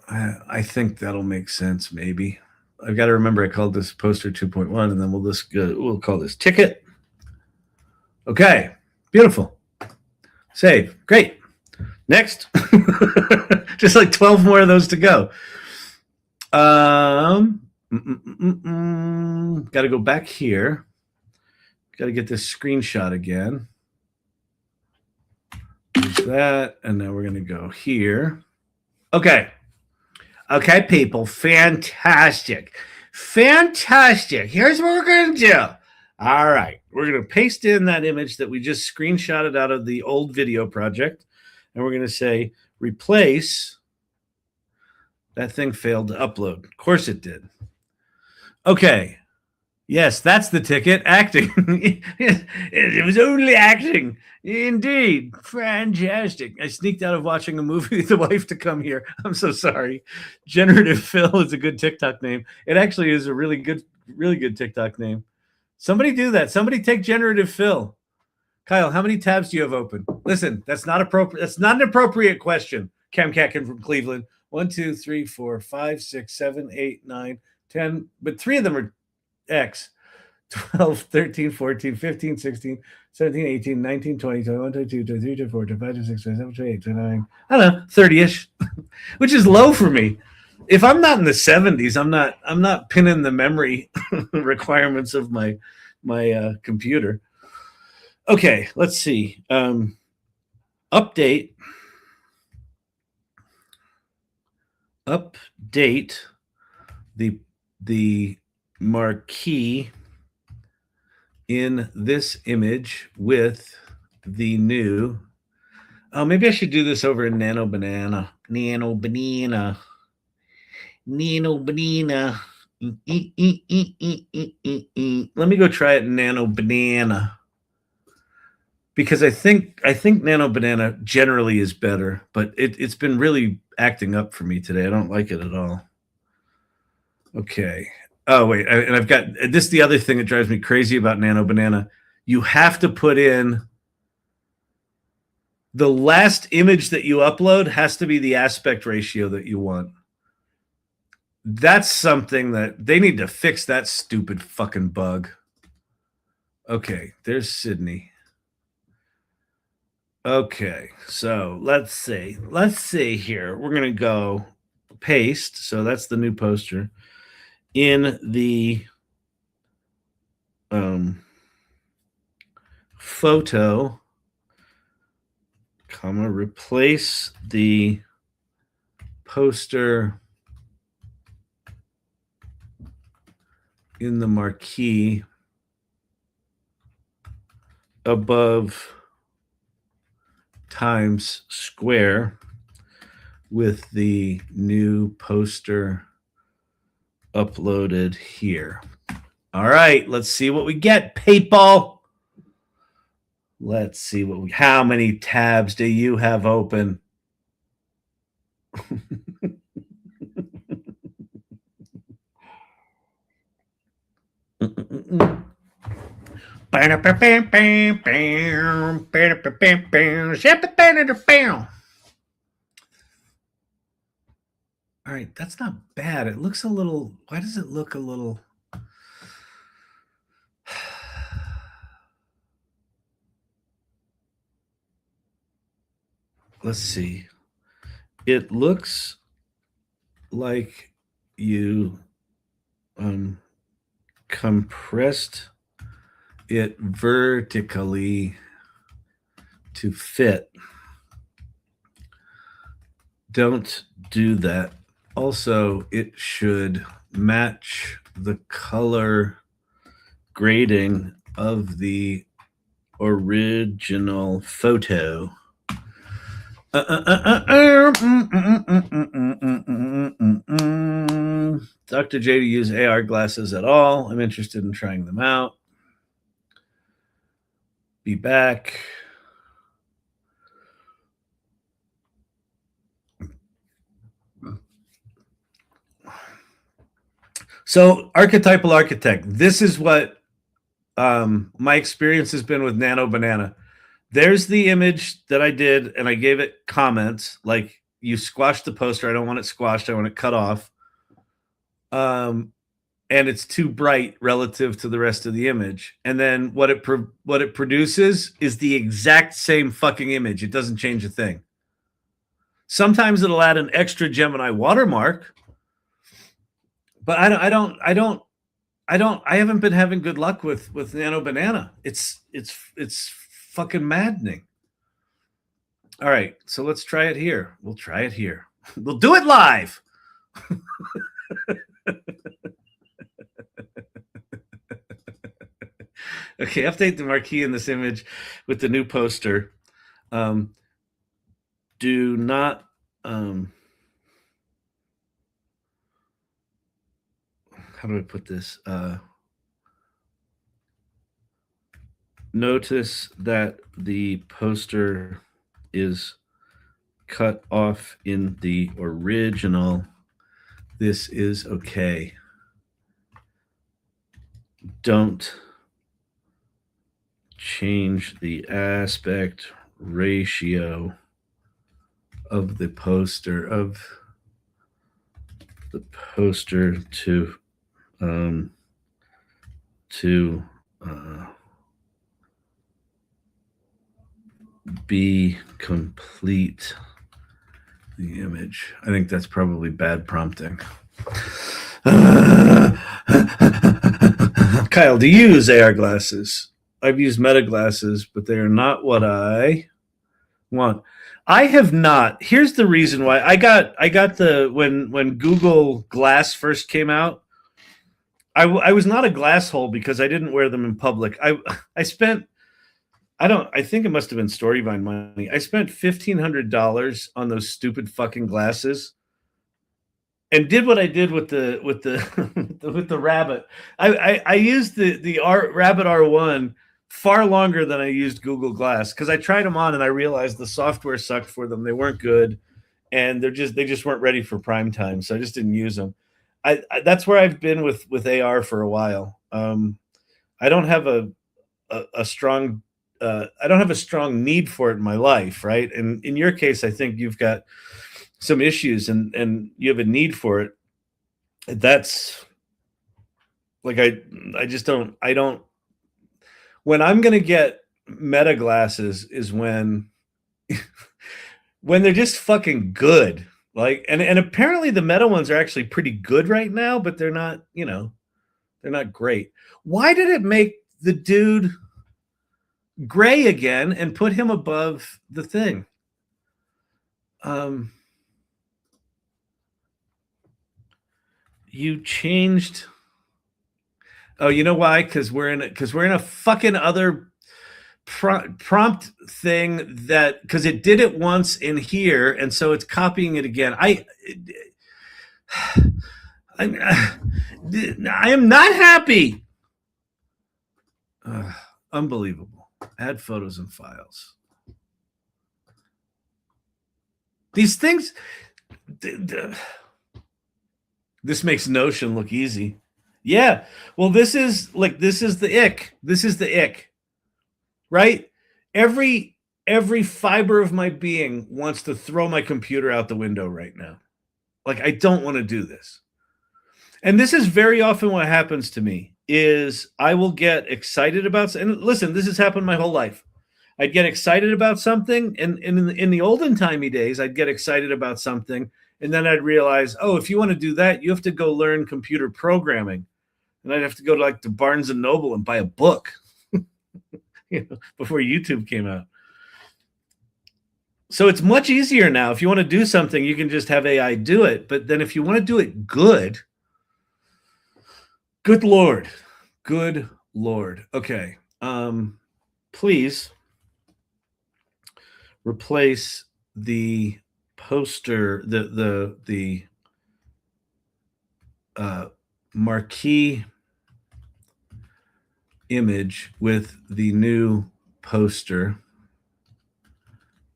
I think that'll make sense. Maybe I've got to remember I called this poster 2.1, and then we'll call this ticket. Okay, beautiful. Save. Great. Next. Just like 12 more of those to go. Got to go back here. Got to get this screenshot again. Use that, and now we're going to go here. Okay, people. Fantastic. Here's what we're going to do. All right, we're going to paste in that image that we just screenshotted out of the old video project, and we're going to say replace. That thing failed to upload. Of course it did. Okay. Yes, that's the ticket. Acting. It was only acting. Indeed. Fantastic. I sneaked out of watching a movie with the wife to come here. I'm so sorry. Generative Phil is a good TikTok name. It actually is a really good TikTok name. Somebody do that. Somebody take Generative Phil. Kyle, how many tabs do you have open? Listen, that's not appropriate. That's not an appropriate question. Cam Catkin from Cleveland. 1, 2, 3, 4, 5, 6, 7, 8, 9, 10. But 3 of them are X. 12, 13, 14, 15, 16, 17, 18, 19, 20, 21, 22, 23, 24, 25, 26, 27, 28, 29. I don't know, 30-ish, which is low for me. If I'm not in the 70s, I'm not pinning the memory requirements of my computer. Okay, let's see. Update. update the marquee in this image with the new. Oh, maybe I should do this over in Nano Banana. Nano Banana. Nano Banana. Let me go try it in Nano Banana. Because I think Nano Banana generally is better, but it's been really acting up for me today. I don't like it at all. Okay. Oh wait, and I've got this. The other thing that drives me crazy about Nano Banana, you have to put in the last image that you upload has to be the aspect ratio that you want. That's something that they need to fix. That stupid fucking bug. Okay, there's Sydney. Okay, so let's see here. We're gonna go paste. So that's the new poster in the photo, comma, replace the poster in the marquee above Times Square with the new poster uploaded here. All right, let's see what we get, people. Let's see how many tabs do you have open? All right, that's not bad. It looks a little. Why does it look a little? Let's see. It looks like you compressed it vertically to fit. Don't do that. Also, it should match the color grading of the original photo. Dr. J to use AR glasses at all. I'm interested in trying them out. Be back. So, archetypal architect. This is what my experience has been with Nano Banana. There's the image that I did, and I gave it comments like, you squashed the poster. I don't want it squashed. I want it cut off. And it's too bright relative to the rest of the image. And then what it produces is the exact same fucking image. It doesn't change a thing. Sometimes it'll add an extra Gemini watermark, but I haven't been having good luck with Nano Banana. It's fucking maddening. All right, so let's try it here. We'll try it here. We'll do it live. Okay, update the marquee in this image with the new poster. Do not how do I put this? Notice that the poster is cut off in the original. This is okay. Don't change the aspect ratio of the poster to be complete the image. I think that's probably bad prompting. Kyle, do you use AR glasses? I've used Meta glasses, but they are not what I want. I have not. Here's the reason why. I got the when Google Glass first came out. I was not a glass hole because I didn't wear them in public. I spent I think it must have been Storyvine money. I spent $1,500 on those stupid fucking glasses, and did what I did with the with the rabbit. I used the Rabbit R1 far longer than I used Google Glass because I tried them on and I realized the software sucked for them. They weren't good, and they just weren't ready for prime time. So I just didn't use them. That's where I've been with AR for a while. I don't have a strong I don't have a strong need for it in my life, right? And in your case, I think you've got some issues and you have a need for it. That's like I just don't I don't when I'm gonna get meta glasses is when when they're just fucking good. Like and apparently the meta ones are actually pretty good right now, but they're not, they're not great. Why did it make the dude gray again and put him above the thing? You changed. Oh, you know why? Because we're in a fucking other prompt thing that because it did it once in here, and so it's copying it again. I am not happy. Unbelievable. Add photos and files. These things. This makes Notion look easy. Yeah. Well, this is the ick. This is the ick. Right? Every fiber of my being wants to throw my computer out the window right now. Like I don't want to do this. And this is very often what happens to me is I will get excited about and listen, this has happened my whole life. I'd get excited about something and in the olden timey days I'd get excited about something and then I'd realize, oh, if you want to do that, you have to go learn computer programming. And I'd have to go to like to Barnes and Noble and buy a book before YouTube came out. So it's much easier now. If you want to do something, you can just have AI do it. But then if you want to do it good Lord. Good Lord. Okay. Please replace the poster, the marquee image with the new poster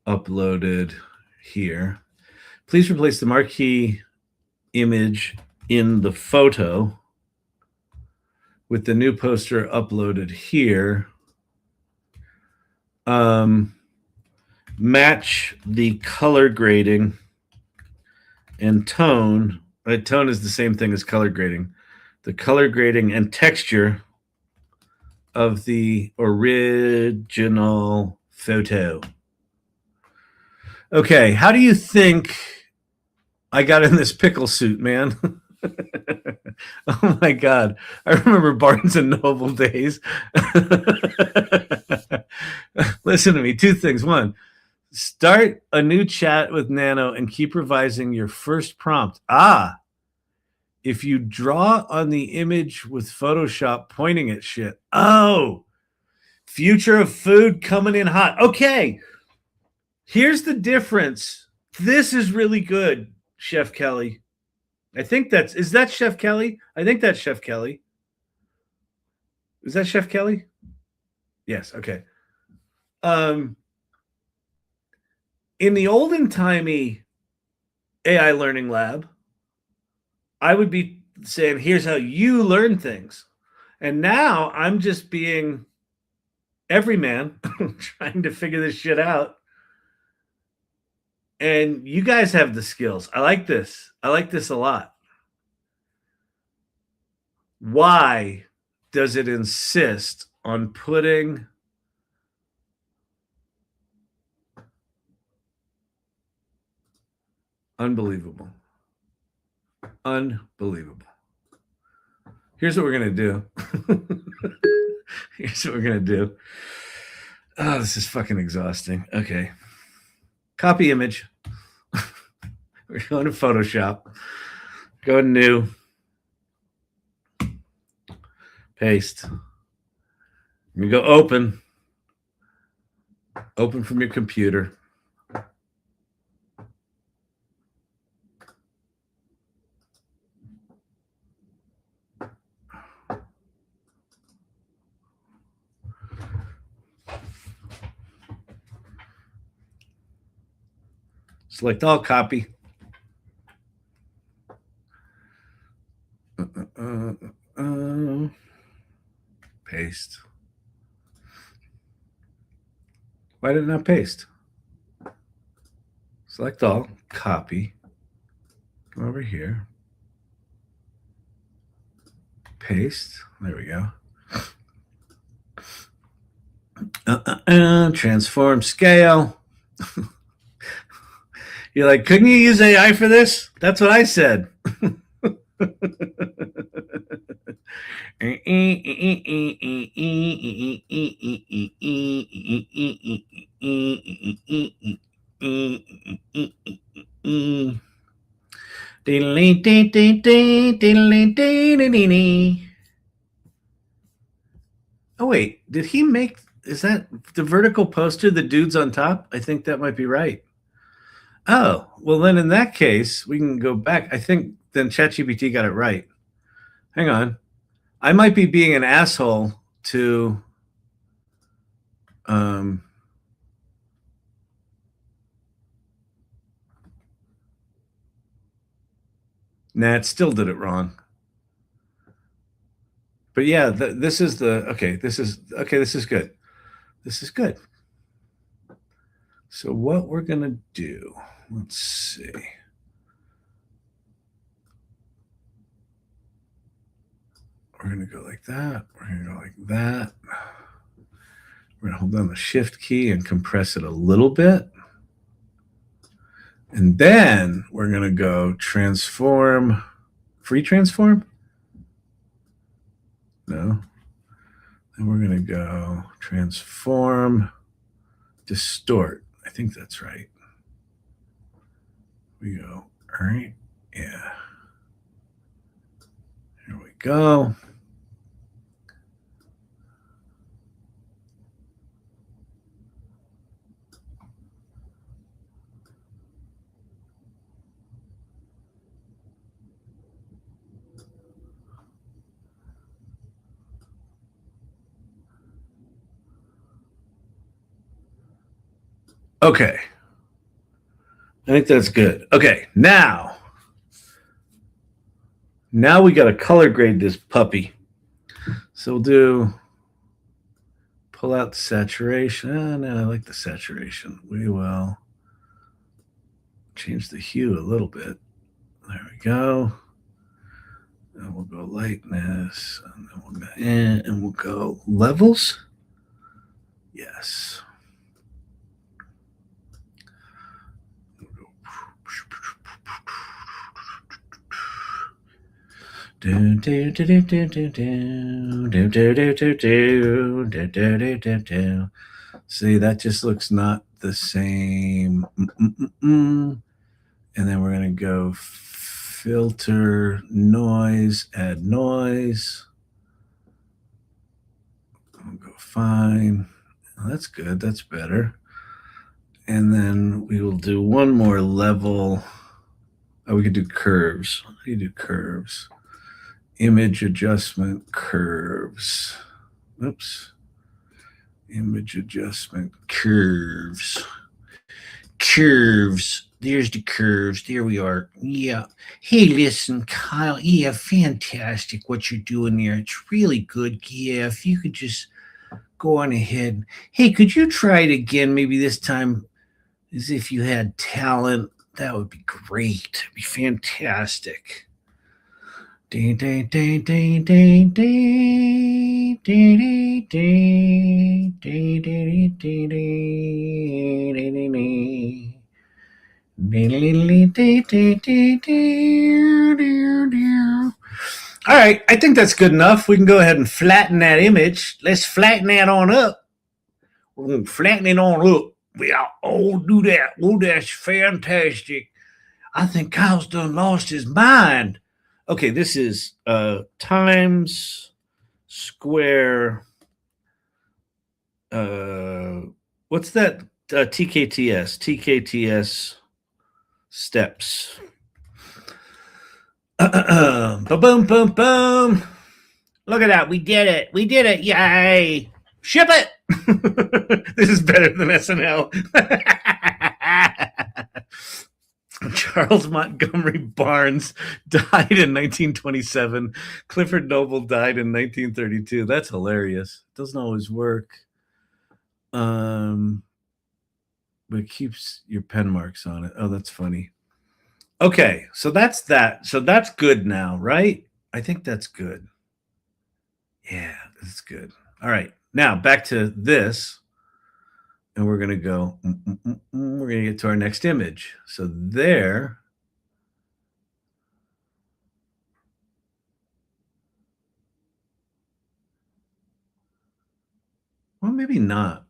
uploaded here. Please replace the marquee image in the photo with the new poster uploaded here. Match the color grading and tone. Tone is the same thing as color grading. The color grading and texture of the original photo. Okay, how do you think I got in this pickle suit, man? Oh my God. I remember Barnes and Noble days. Listen to me. Two things. One, start a new chat with Nano and keep revising your first prompt. If you draw on the image with Photoshop pointing at shit. Oh, future of food coming in hot. Okay. Here's the difference. This is really good, Chef Kelly. I think is that Chef Kelly? I think that's Chef Kelly. Is that Chef Kelly? Yes. Okay. In the olden timey AI learning lab, I would be saying, here's how you learn things. And now I'm just being everyman trying to figure this shit out. And you guys have the skills. I like this. I like this a lot. Why does it insist on putting unbelievable? Unbelievable. Here's what we're going to do. Here's what we're going to do. Oh, this is fucking exhausting. Okay. Copy image. We're going to Photoshop. Go to new. Paste. You go open. Open from your computer. Select all, copy. Paste. Why did it not paste? Select all, copy. Come over here. Paste. There we go. Transform scale. You're like, couldn't you use AI for this? That's what I said. Oh wait, did he make, is that the vertical poster, the dudes on top? I think that might be right. Oh, well then in that case, we can go back. I think then ChatGPT got it right. Hang on. I might be being an asshole to nah, it still did it wrong. But yeah, this is the, okay, this is good. This is good. So what we're going to do, let's see. We're going to go like that. We're going to go like that. We're going to hold down the shift key and compress it a little bit. And then we're going to go transform, free transform? No. Then we're going to go transform, distort. I think that's right. We go, all right, yeah. Here we go. Okay. I think that's good. Okay, now we got to color grade this puppy. So we'll do, pull out the saturation. Oh, no, I like the saturation. We will change the hue a little bit. There we go. And we'll go lightness, and then we'll go in, and we'll go levels. Yes. See, that just looks not the same. And then we're going to go filter noise, add noise. We'll go fine. Oh, that's good. That's better. And then we will do one more level. Oh, we could do curves. How do you do curves? Image adjustment curves. Oops. Image adjustment curves. Curves. There's the curves. There we are. Yeah. Hey, listen, Kyle. Yeah, fantastic what you're doing there. It's really good. Yeah, if you could just go on ahead. Hey, could you try it again? Maybe this time as if you had talent. That would be great. It'd be fantastic. Ding, ding, ding, ding, ding, ding, ding, ding, ding, ding, ding, ding. All right, I think that's good enough. We can go ahead and flatten that image. Let's flatten that on up. We're going to flatten it on up. We all do that. Oh, that's fantastic. I think Kyle's done lost his mind. Okay, this is Times Square. What's that? TKTS steps. Boom, boom, boom, boom. Look at that. We did it. We did it. Yay. Ship it. This is better than SNL. Charles Montgomery Barnes died in 1927. Clifford Noble died in 1932. That's hilarious. It doesn't always work. But it keeps your pen marks on it. Oh, that's funny. Okay, so that's that. So that's good now, right? I think that's good. Yeah, that's good. All right, now back to this. And we're going to go, we're going to get to our next image. So there. Well, maybe not.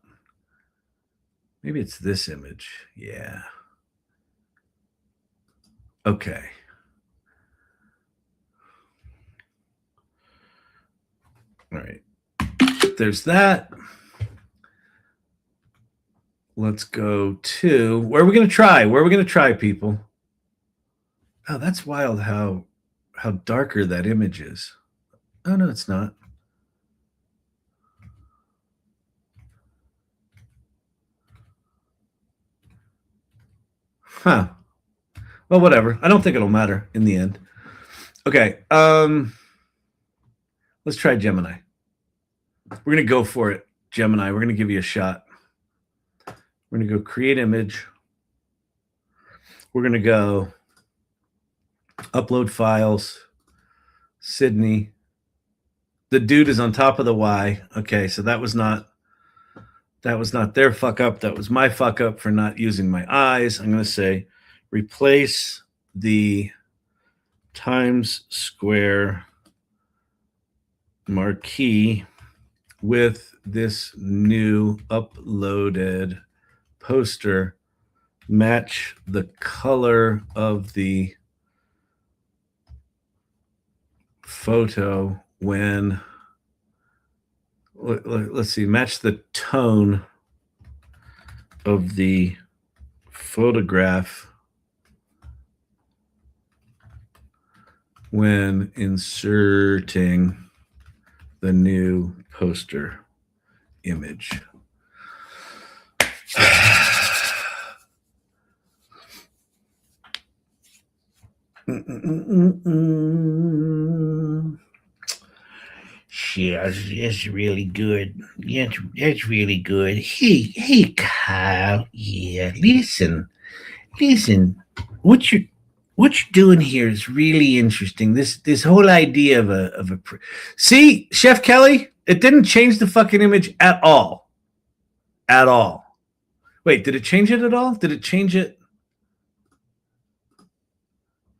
Maybe it's this image. Yeah. Okay. All right. There's that. Let's go to, where are we going to try? Where are we going to try, people? Oh, that's wild how darker that image is. Oh, no, it's not. Huh. Well, whatever. I don't think it'll matter in the end. Okay. Let's try Gemini. We're going to go for it, Gemini. We're going to give you a shot. We're going to go create image. We're going to go upload files. Sydney. The dude is on top of the Y. Okay, so that was not their fuck up. That was my fuck up for not using my eyes. I'm going to say replace the Times Square marquee with this new uploaded poster. Match the color of the photo when, let's see, match the tone of the photograph when inserting the new poster image. Yeah, that's really good. Yeah, that's really good. Hey, Kyle. Yeah, listen. What you're doing here is really interesting. This whole idea of a see, Chef Kelly, it didn't change the fucking image at all. At all. Wait, did it change it at all? Did it change it?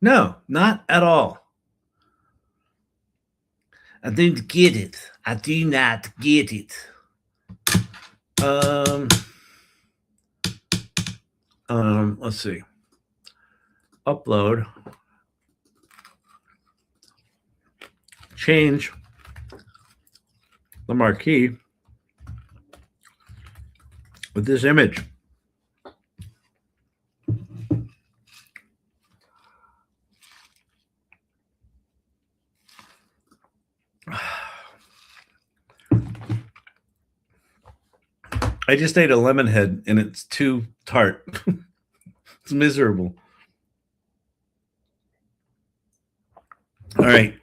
No, not at all. I don't get it. I do not get it. Let's see. Upload. Change the marquee with this image. I just ate a lemon head and it's too tart. It's miserable. All right.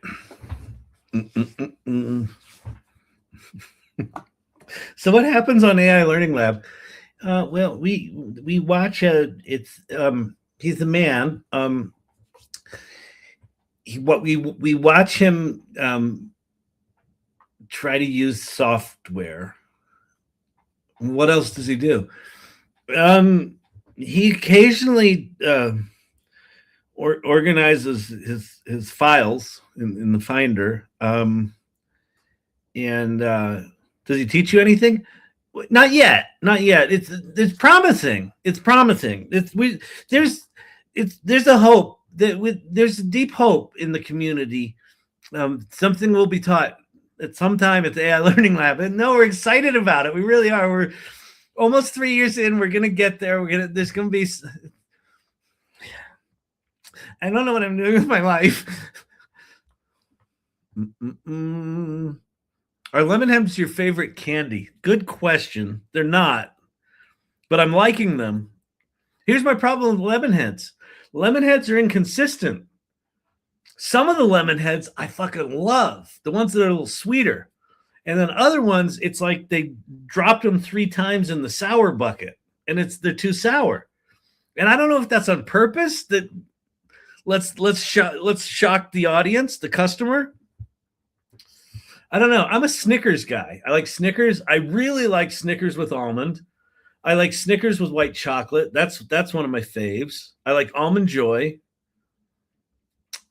So what happens on AI Learning Lab? Well, we watch he's a man. We watch him try to use software. What else does he do? He occasionally organizes his files in the Finder. And does he teach you anything? Not yet. Not yet. It's promising. It's promising. There's a hope there's a deep hope in the community. Something will be taught at some time at the AI Learning Lab, and no, we're excited about it. We really are. We're almost 3 years in. We're gonna get there. There's gonna be. I don't know what I'm doing with my life. Are lemon heads your favorite candy? Good question. They're not, but I'm liking them. Here's my problem with lemon heads. Lemon heads are inconsistent. Some of the lemon heads I fucking love, the ones that are a little sweeter. And then other ones, it's like they dropped them 3 times in the sour bucket, and they're too sour. And I don't know if that's on purpose. That let's shock the audience, the customer. I don't know. I'm a Snickers guy. I like Snickers. I really like Snickers with almond. I like Snickers with white chocolate. That's one of my faves. I like Almond Joy.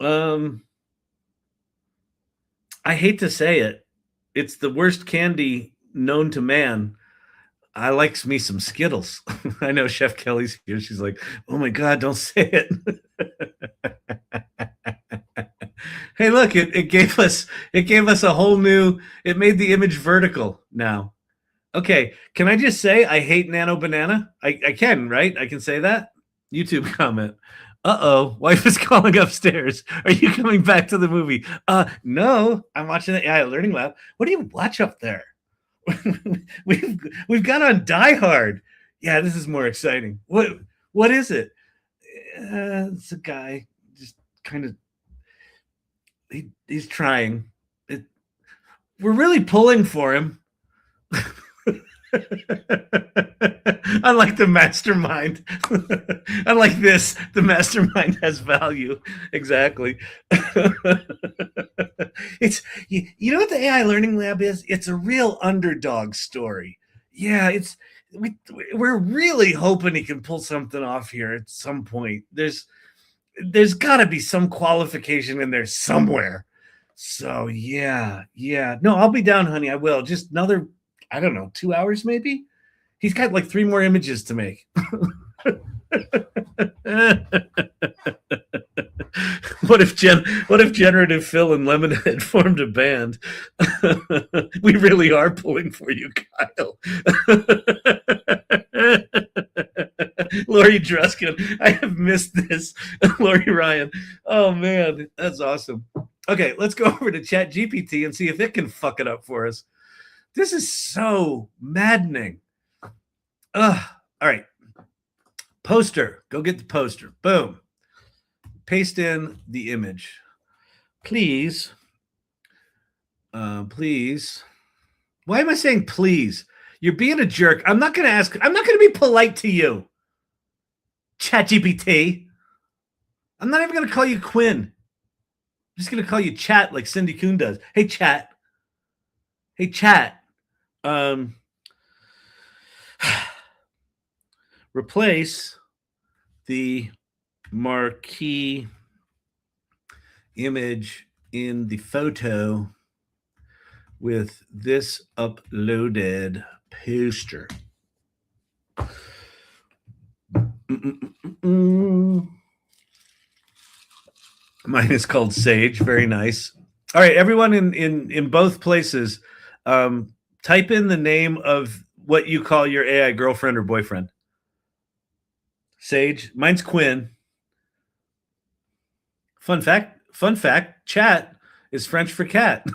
I hate to say it. It's the worst candy known to man. I like me some Skittles. I know Chef Kelly's here. She's like, "Oh my God, don't say it." Hey, look, it gave us a whole new, it made the image vertical now. Okay, can I just say I hate Nano Banana? I can, right? I can say that? YouTube comment. Uh-oh, wife is calling upstairs. Are you coming back to the movie? No, I'm watching the AI Learning Lab. What do you watch up there? we've got on Die Hard. Yeah, this is more exciting. What is it? It's a guy just kind of he's trying. We're really pulling for him. Unlike the mastermind. Unlike this, the mastermind has value. Exactly. It's you know what the AI Learning Lab is? It's a real underdog story. Yeah, we're really hoping he can pull something off here at some point. There's got to be some qualification in there somewhere. So yeah. No, I'll be down, honey. I will. Just another, I don't know, 2 hours maybe. He's got like 3 more images to make. What if Generative Phil and Lemonhead formed a band? We really are pulling for you, Kyle. Lori Druskin, I have missed this. Lori Ryan. Oh man, that's awesome. Okay, let's go over to ChatGPT and see if it can fuck it up for us. This is so maddening. All right. Poster. Go get the poster. Boom. Paste in the image. Please. Please. Why am I saying please? You're being a jerk. I'm not going to be polite to you. ChatGPT. I'm not even going to call you Quinn. I'm just going to call you Chat like Cindy Kuhn does. Hey, Chat. Hey, Chat. Replace the marquee image in the photo with this uploaded poster. Mine is called Sage. Very nice. All right, everyone in both places, type in the name of what you call your AI girlfriend or boyfriend. Sage. Mine's Quinn. Fun fact, Chat is French for cat.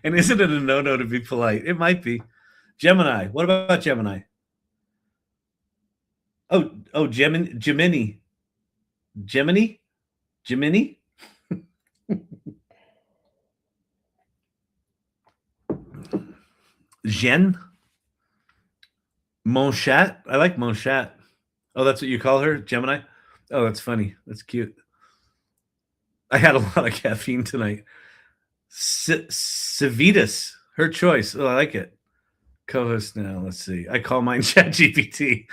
And isn't it a no-no to be polite? It might be. Gemini. What about Gemini? Oh, Gemini. Jen? Mon Chat? I like Mon Chat. Oh, that's what you call her? Gemini? Oh, that's funny. That's cute. I had a lot of caffeine tonight. Civitas. Her choice. Oh, I like it. Co-host now. Let's see. I call mine ChatGPT.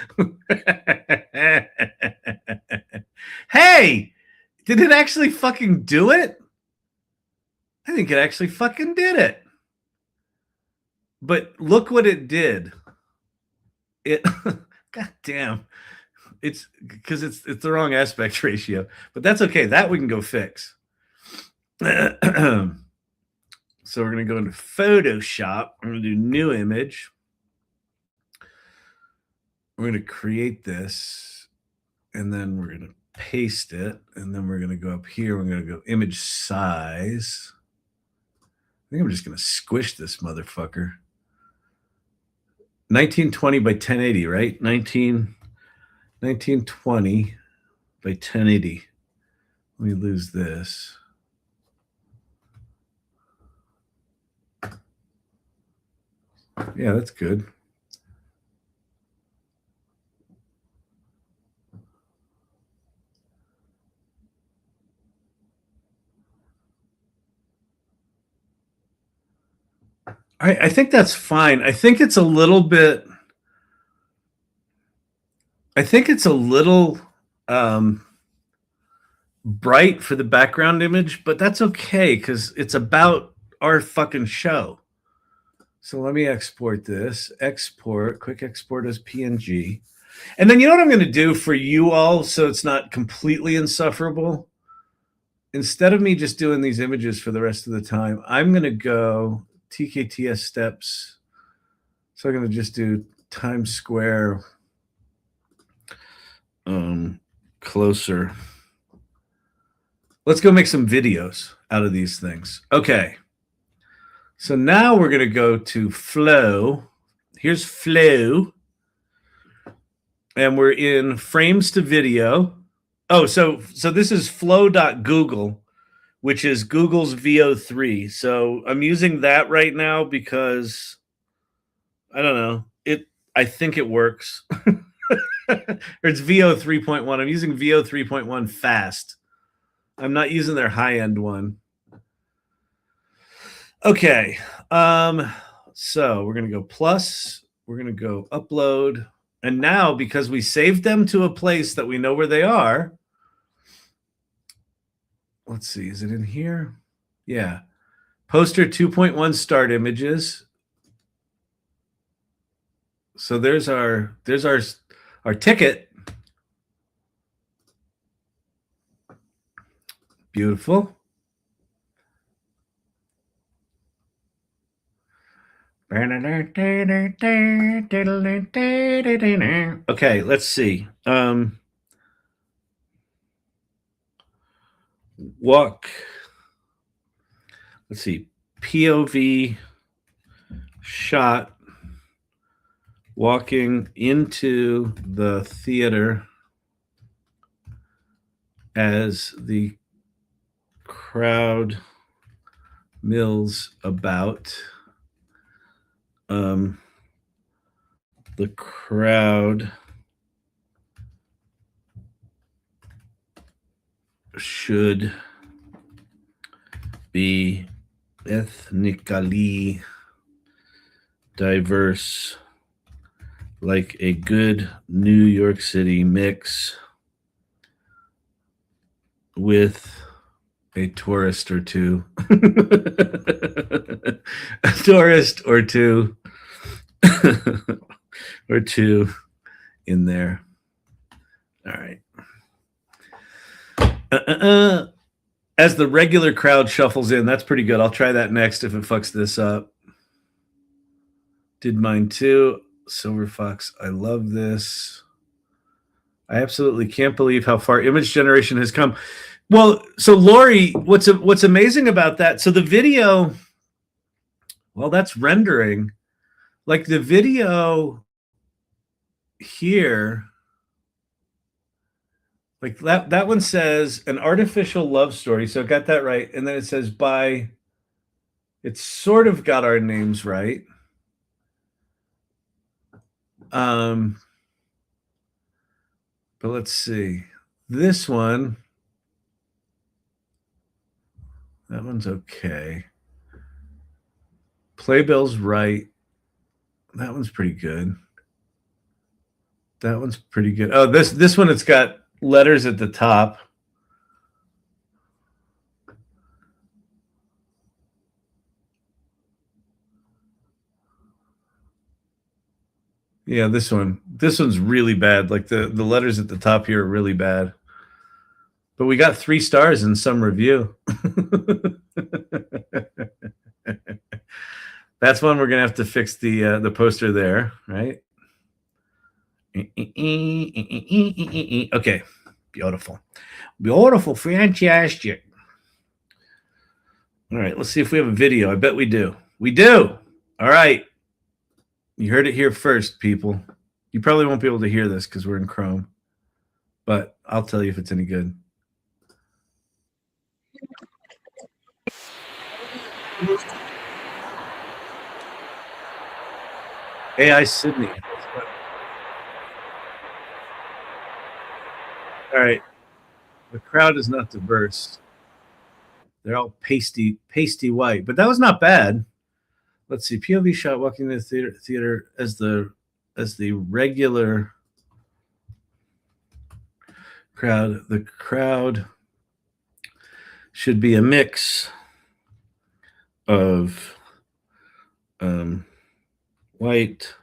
Hey! Did it actually fucking do it? I think it actually fucking did it. But look what it did. It, God damn, it's because it's the wrong aspect ratio. But that's okay. That we can go fix. So we're going to go into Photoshop. I'm going to do new image. We're going to create this, and then we're going to paste it, and then we're going to go up here. We're going to go image size. I think I'm just going to squish this motherfucker. 1920 by 1080, right? 1920 by 1080. Let me lose this. Yeah, that's good. I think that's fine. I think it's a little bit. I think it's a little bright for the background image, but that's okay because it's about our fucking show. So let me export this. Export, quick export as PNG. And then you know what I'm going to do for you all so it's not completely insufferable? Instead of me just doing these images for the rest of the time, I'm going to go TKTS steps. So I'm going to just do Times Square closer. Let's go make some videos out of these things. Okay. So now we're going to go to Flow. Here's Flow. And we're in frames to video. Oh, so this is flow.google, which is Google's VO3. So I'm using that right now because I don't know. I think it works. Or it's VO 3.1. I'm using VO 3.1 fast. I'm not using their high-end one. Okay. So we're going to go plus. We're going to go upload. And now, because we saved them to a place that we know where they are, let's see, is it in here? Yeah. Poster 2.1 start images. So there's our ticket. Beautiful. Okay, let's see. Walk. Let's see. POV shot walking into the theater as the crowd mills about. The crowd should be ethnically diverse, like a good New York City mix with a tourist or two. A tourist or two. Or two in there. All right. As the regular crowd shuffles in, that's pretty good. I'll try that next if it fucks this up. Did mine too. Silver Fox, I love this. I absolutely can't believe how far image generation has come. Well, so Lori, what's amazing about that? So the video, well, that's rendering. Like the video here, like that one says an artificial love story. So I got that right. And then it says by, it's sort of got our names right. But let's see. This one, that one's okay. Playbill's right. That one's pretty good. That one's pretty good. Oh, this one, it's got letters at the top. Yeah, this one. This one's really bad. Like the letters at the top here are really bad. But we got 3 stars in some review. That's one we're gonna have to fix the poster there, right? Okay, beautiful, beautiful, fantastic. All right, let's see if we have a video. I bet we do. We do. All right, you heard it here first, people. You probably won't be able to hear this because we're in Chrome, but I'll tell you if it's any good. AI Sydney. All right, the crowd is not diverse. They're all pasty white, but that was not bad. Let's see. POV shot walking the theater as the regular crowd. The crowd should be a mix of white,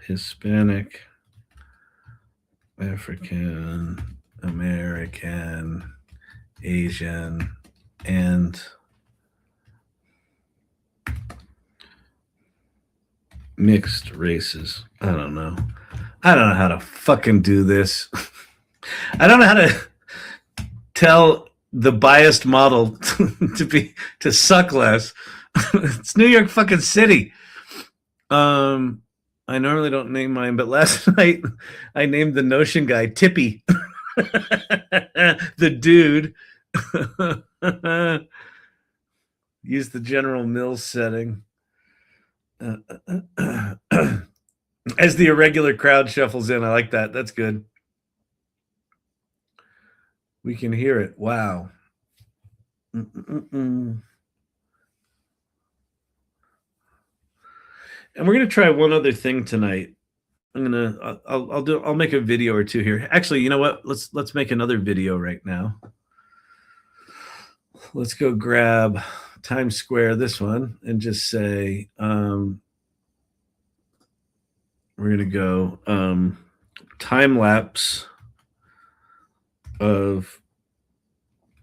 Hispanic, African, American, Asian, and mixed races. I don't know how to fucking do this. I don't know how to tell the biased model to suck less. It's New York fucking City. I normally don't name mine, but last night I named the Notion guy Tippy. The dude. Use the General Mills setting. As the irregular crowd shuffles in, I like that. That's good. We can hear it. Wow. And we're gonna try one other thing tonight. I'll make a video or two here. Actually, you know what? Let's make another video right now. Let's go grab Times Square, this one, and just say we're gonna go time lapse of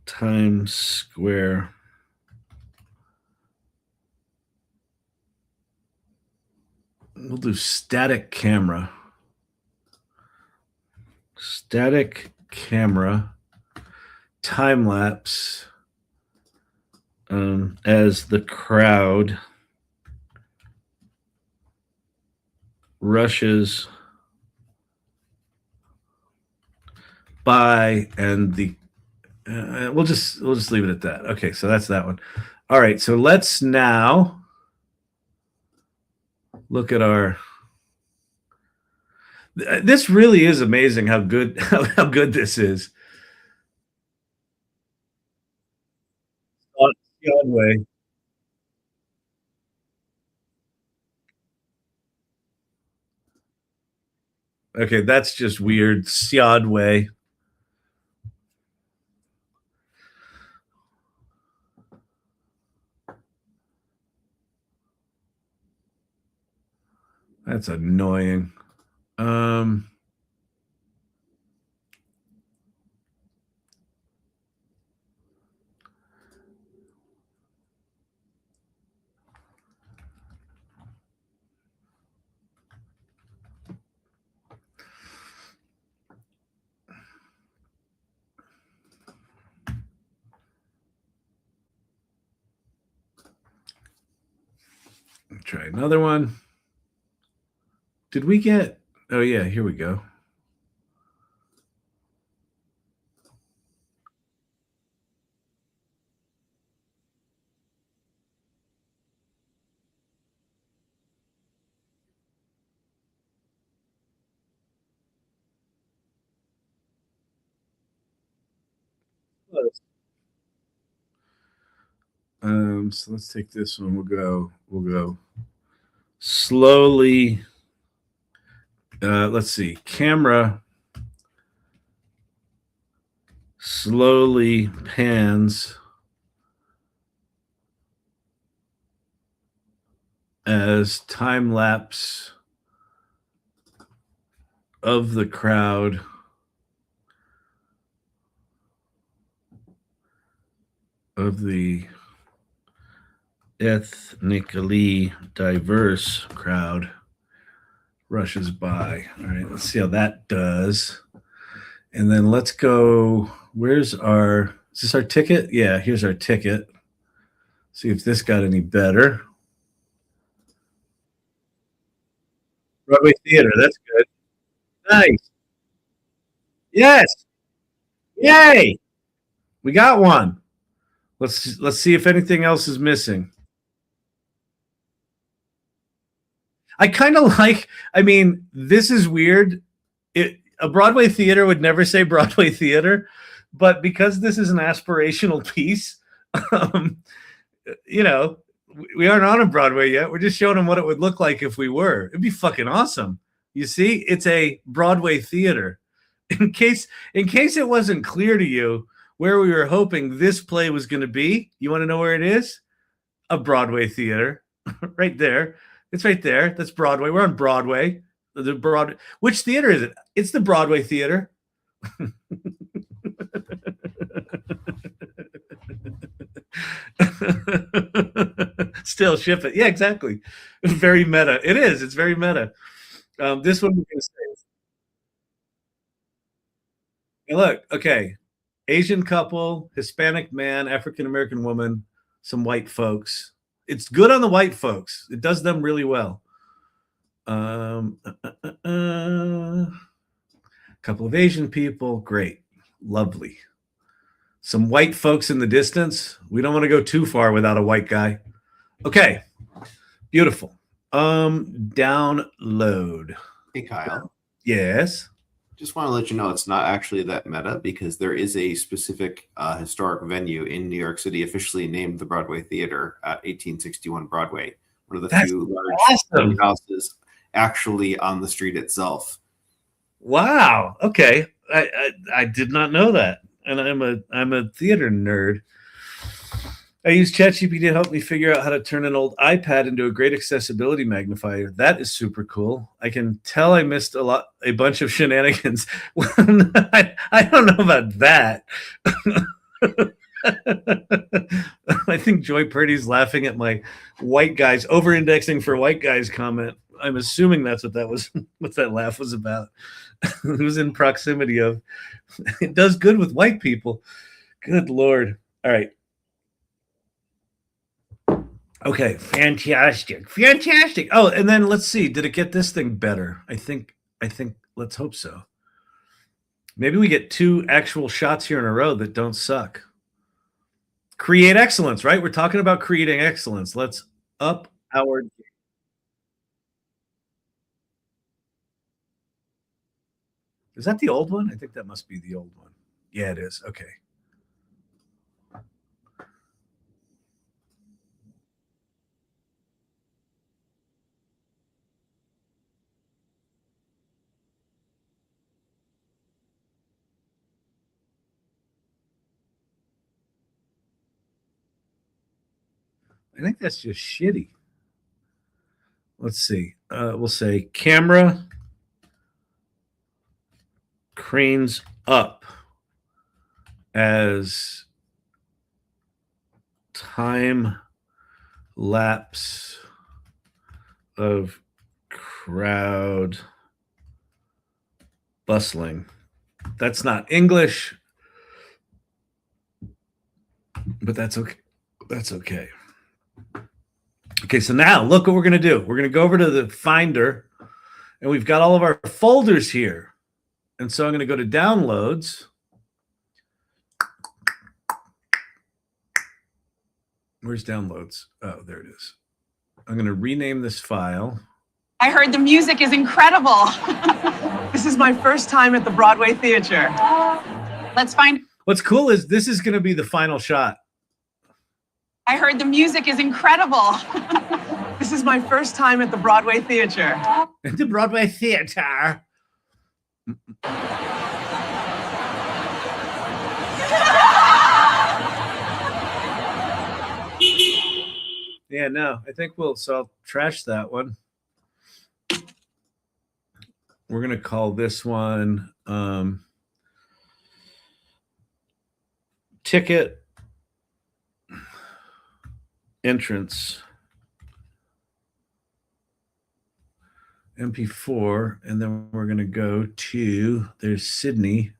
Times Square. We'll do static camera. Static camera time lapse as the crowd rushes by, and the we'll just leave it at that. Okay, so that's that one. All right, so let's now look at our. This really is amazing how good how good this is. Way. Okay, that's just weird. Siad way. That's annoying. Try another one. Did we get? Oh yeah, here we go. So let's take this one. We'll go slowly. Let's see. Camera slowly pans as time lapse of the crowd of the ethnically diverse crowd rushes by. All right, let's see how that does. And then let's go. Where's our? Is this our ticket? Yeah, here's our ticket. See if this got any better. Broadway Theater. That's good. Nice. Yes. Yay. We got one. Let's see if anything else is missing. I kind of like. I mean, this is weird. A Broadway theater would never say Broadway theater, but because this is an aspirational piece, um, you know, we aren't on a Broadway yet. We're just showing them what it would look like if we were. It'd be fucking awesome. You see, it's a Broadway theater. In case it wasn't clear to you where we were hoping this play was going to be, you want to know where it is? A Broadway theater, right there. It's right there. That's Broadway. We're on Broadway. Which theater is it? It's the Broadway Theater. Still ship it. Yeah, exactly. Very meta. It is. It's very meta. This one we're going to say. Hey, look, okay. Asian couple, Hispanic man, African American woman, some white folks. It's good on the white folks. It does them really well. Couple of Asian people, great, lovely. Some white folks in the distance. We don't want to go too far without a white guy. Okay, beautiful. Download. Hey, Kyle. Yes. Just want to let you know it's not actually that meta because there is a specific historic venue in New York City officially named the Broadway Theater at 1861 Broadway. One of the few large houses actually on the street itself. Wow. Okay. I did not know that. And I'm a theater nerd. I use ChatGPT to help me figure out how to turn an old iPad into a great accessibility magnifier. That is super cool. I can tell I missed a bunch of shenanigans. I don't know about that. I think Joy Purdy's laughing at my white guys, over-indexing for white guys comment. I'm assuming that's what that was, what that laugh was about. It was in proximity of, it does good with white people. Good Lord. All right. Okay, fantastic. Oh, and then let's see. Did it get this thing better? I think let's hope so. Maybe we get 2 actual shots here in a row that don't suck. Create excellence, right? We're talking about creating excellence. Let's up our. Is that the old one? I think that must be the old one. Yeah, it is. Okay. I think that's just shitty. Let's see. We'll say camera cranes up as time lapse of crowd bustling. That's not English, but that's okay. That's okay. Okay, so now look what we're going to do. We're going to go over to the Finder, and we've got all of our folders here. And so I'm going to go to Downloads. Where's Downloads? Oh, there it is. I'm going to rename this file. I heard the music is incredible. This is my first time at the Broadway Theater. Let's find. What's cool is this is going to be the final shot. I heard the music is incredible. This is my first time at the Broadway Theater. At the Broadway Theater. Yeah, no, I think so I'll trash that one. we're going to call this one ticket entrance MP4, and then we're going to go to, there's Sydney,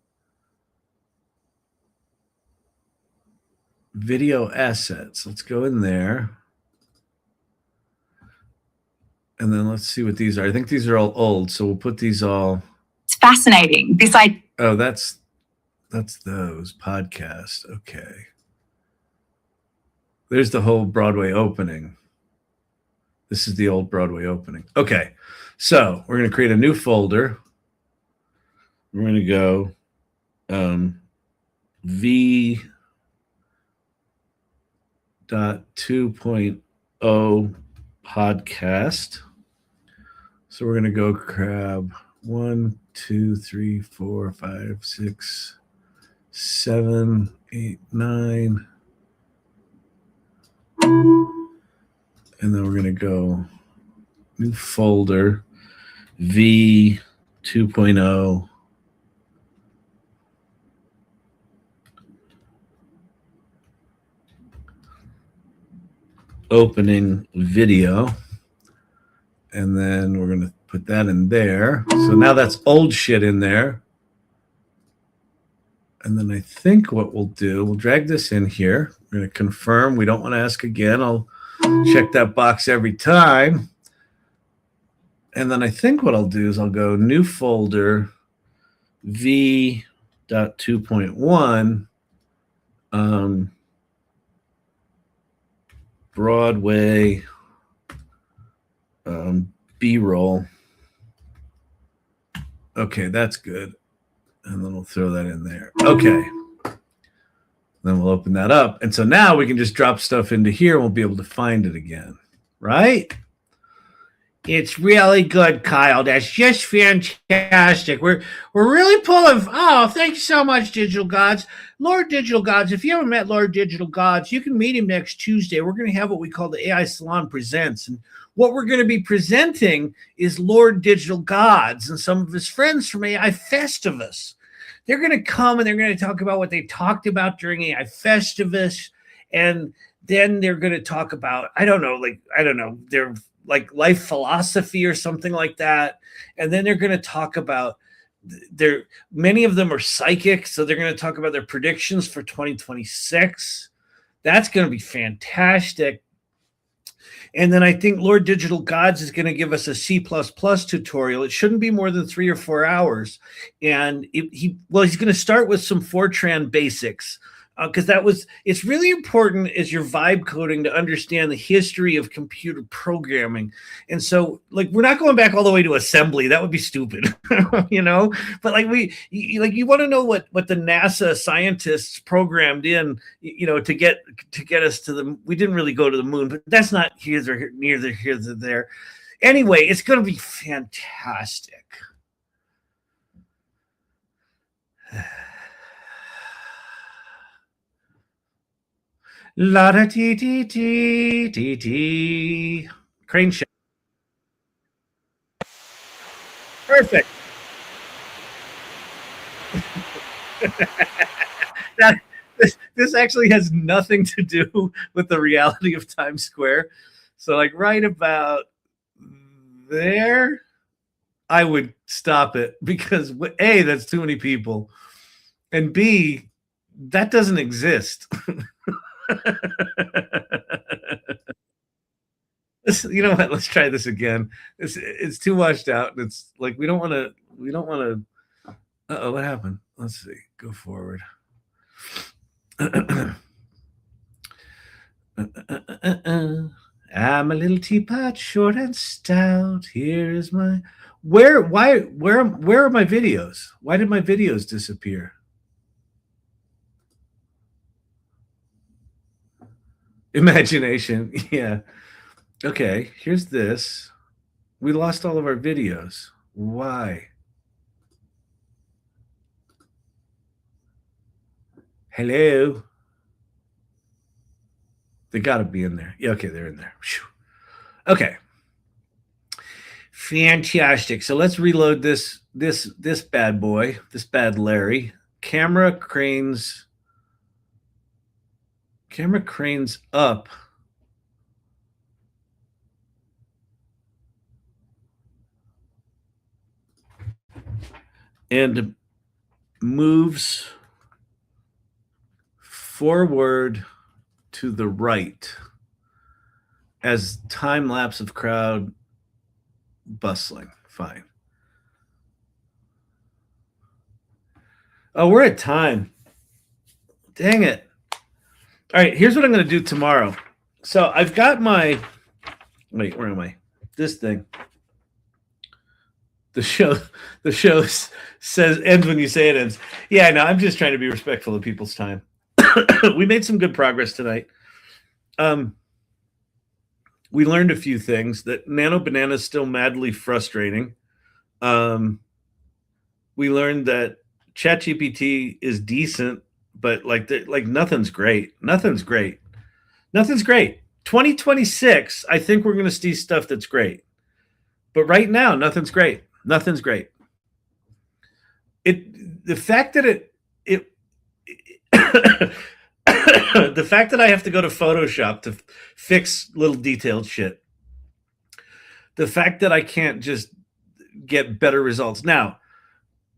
video assets. Let's go in there. And then let's see what these are. I think these are all old, so we'll put these all. It's fascinating. Oh, that's those podcast. Okay. There's the whole Broadway opening. This is the old Broadway opening. Okay. So we're going to create a new folder. We're going to go v.2.0 podcast. So we're going to go grab 1, 2, 3, 4, 5, 6, 7, 8, 9. And then we're going to go new folder, V 2.0. Opening video. And then we're going to put that in there. So now that's old shit in there. And then I think what we'll do, we'll drag this in here. We're going to confirm. We don't want to ask again. I'll check that box every time. And then I think what I'll do is I'll go new folder, v.2.1, Broadway, B-roll. Okay, that's good. And then we'll throw that in there. Okay. Then we'll open that up. And so now we can just drop stuff into here and we'll be able to find it again. Right? It's really good, Kyle. That's just fantastic. We're really pulling. Oh, thank you so much, Digital Gods. Lord Digital Gods, if you haven't met Lord Digital Gods, you can meet him next Tuesday. We're going to have what we call the AI Salon Presents. And what we're going to be presenting is Lord Digital Gods and some of his friends from AI Festivus. They're going to come and they're going to talk about what they talked about during AI Festivus. And then they're going to talk about, their like life philosophy or something like that. And then they're going to talk about many of them are psychic. So they're going to talk about their predictions for 2026. That's going to be fantastic. And then I think Lord Digital Gods is going to give us a C++ tutorial. It shouldn't be more than 3 or 4 hours. And he's going to start with some Fortran basics. Because it's really important as you're vibe coding to understand the history of computer programming. And so, we're not going back all the way to assembly. That would be stupid, But you want to know what the NASA scientists programmed in, to get us to the. We didn't really go to the moon, but that's not neither here nor there. Anyway, it's going to be fantastic. La da ti ti ti ti ti. Crane shot. Perfect. This actually has nothing to do with the reality of Times Square. So right about there, I would stop it because A, that's too many people. And B, that doesn't exist. You know what? Let's try this again. It's too washed out. And it's we don't want to. Uh-oh, what happened? Let's see. Go forward. I'm a little teapot, short and stout. Here is my. Where are my videos? Why did my videos disappear? Imagination. Yeah. Okay, here's this. We lost all of our videos. Why? Hello? They got to be in there. Yeah, okay, they're in there. Whew. Okay. Fantastic. So let's reload this bad boy, this bad Larry. Camera cranes up. And moves forward to the right as time lapse of crowd bustling. Fine. Oh, we're at time. Dang it. All right, here's what I'm going to do tomorrow. So I've got my, wait, where am I? This thing. The show says ends when you say it ends. Yeah, I know. I'm just trying to be respectful of people's time. We made some good progress tonight. We learned a few things. That Nano Banana is still madly frustrating. We learned that ChatGPT is decent, but like nothing's great. Nothing's great. 2026, I think we're going to see stuff that's great. But right now, nothing's great. Nothing's great. The fact that the fact that I have to go to Photoshop to fix little detailed shit. The fact that I can't just get better results. Now,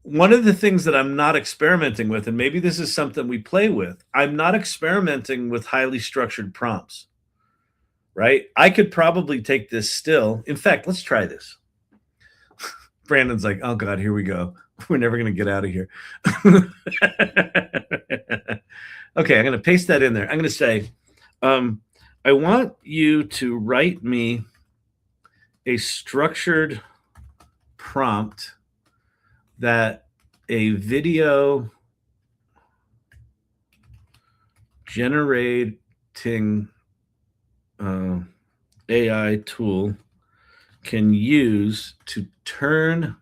one of the things that I'm not experimenting with, and maybe this is something we play with, I'm not experimenting with highly structured prompts, right? I could probably take this still. In fact, let's try this. Brandon's like, oh God, here we go. We're never going to get out of here. Okay, I'm going to paste that in there. I'm going to say, I want you to write me a structured prompt that a video generating AI tool can use to turn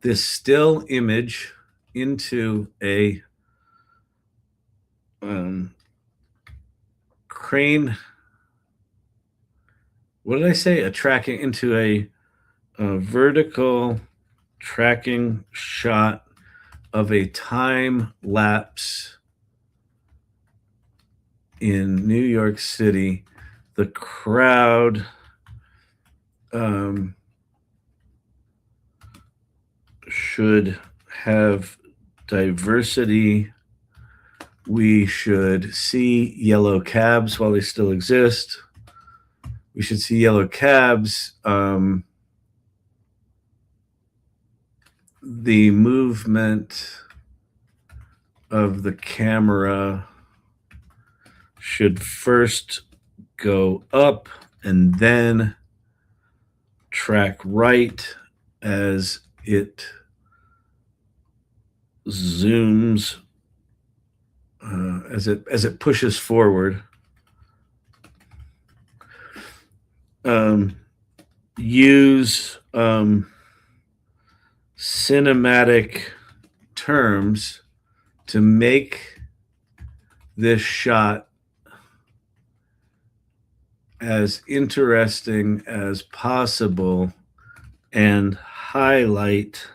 this still image into a crane. What did I say? Into a vertical tracking shot of a time lapse in New York City. The crowd should have diversity. We should see yellow cabs while they still exist. We should see yellow cabs. The movement of the camera should first go up and then track right as it zooms, as it pushes forward. Use cinematic terms to make this shot as interesting as possible and highlight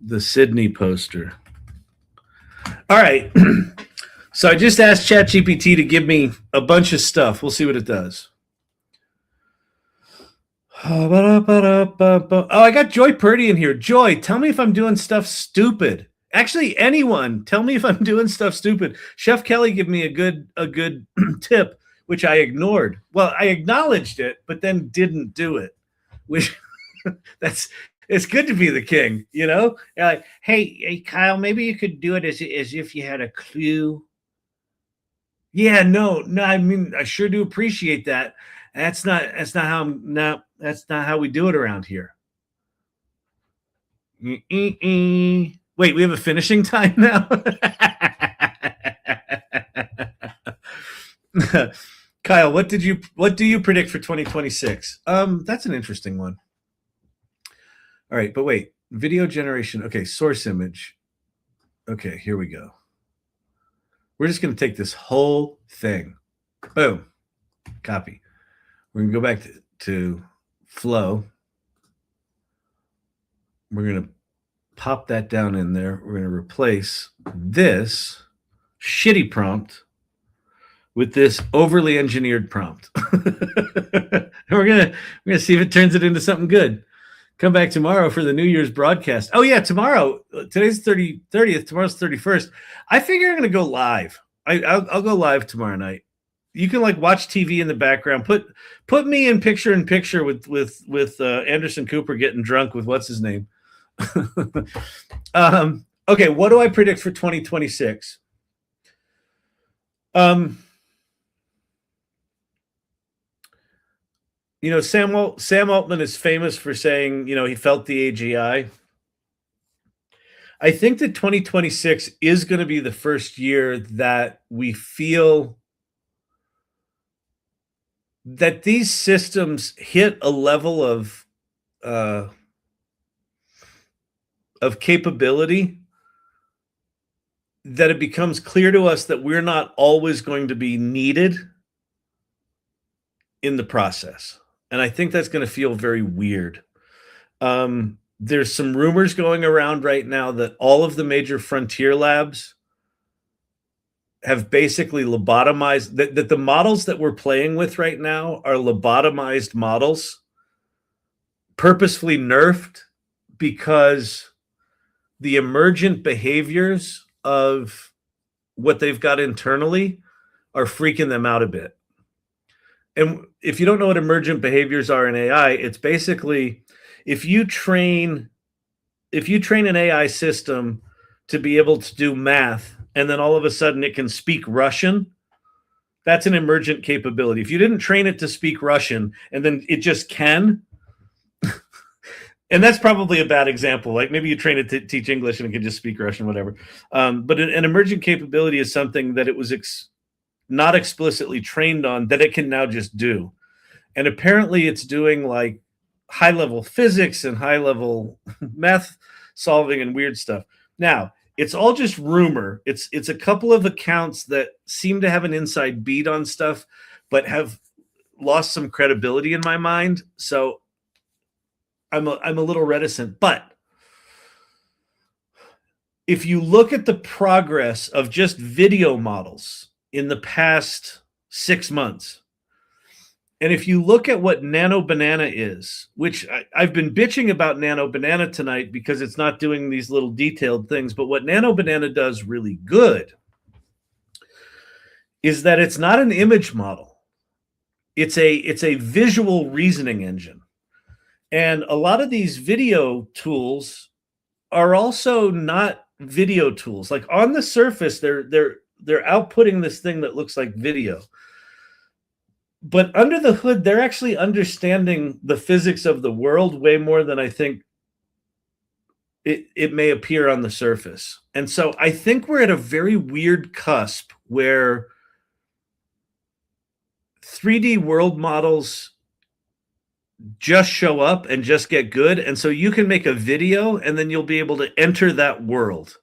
the Sydney poster. All right. So I just asked ChatGPT to give me a bunch of stuff. We'll see what it does. Oh, I got Joy Purdy in here. Joy, tell me if I'm doing stuff stupid. Actually, anyone, tell me if I'm doing stuff stupid. Chef Kelly gave me a good tip, which I ignored. Well, I acknowledged it, but then didn't do it. Which it's good to be the king, you know? Like, hey, Kyle, maybe you could do it as if you had a clue. Yeah, no, I mean, I sure do appreciate that. That's not how we do it around here. Wait, we have a finishing time now? Kyle, what do you predict for 2026? That's an interesting one. All right, but wait, video generation. Okay, source image. Okay, here we go. We're just going to take this whole thing. Boom. Copy. We're going to go back to flow. We're going to pop that down in there. We're going to replace this shitty prompt with this overly engineered prompt. And we're gonna see if it turns it into something good. Come back tomorrow for the New Year's broadcast. Oh yeah, tomorrow. Today's 30th. Tomorrow's 31st. I figure I'm gonna go live. I'll go live tomorrow night. You can like watch TV in the background. Put me in picture with Anderson Cooper getting drunk with what's his name. Okay, what do I predict for 2026? You know, Sam Altman is famous for saying, you know, he felt the AGI. I think that 2026 is going to be the first year that we feel that these systems hit a level of capability that it becomes clear to us that we're not always going to be needed in the process. And I think that's going to feel very weird. There's some rumors going around right now that all of the major frontier labs have basically lobotomized, that the models that we're playing with right now are lobotomized models, purposefully nerfed because the emergent behaviors of what they've got internally are freaking them out a bit. And if you don't know what emergent behaviors are in AI, it's basically if you train an AI system to be able to do math, and then all of a sudden it can speak Russian, that's an emergent capability. If you didn't train it to speak Russian and then it just can, and that's probably a bad example. Like maybe you train it to teach English and it can just speak Russian, whatever. But an emergent capability is something that it was not explicitly trained on that it can now just do. And apparently it's doing like high level physics and high level math solving and weird stuff. Now, it's all just rumor. It's a couple of accounts that seem to have an inside beat on stuff, but have lost some credibility in my mind. So I'm a little reticent. But if you look at the progress of just video models in the past 6 months, and if you look at what Nano Banana is, which I've been bitching about Nano Banana tonight because it's not doing these little detailed things, but what Nano Banana does really good is that it's not an image model. It's a visual reasoning engine. And a lot of these video tools are also not video tools. Like on the surface, they're outputting this thing that looks like video. But under the hood, they're actually understanding the physics of the world way more than I think it may appear on the surface. And so I think we're at a very weird cusp where 3D world models just show up and just get good. And so you can make a video and then you'll be able to enter that world.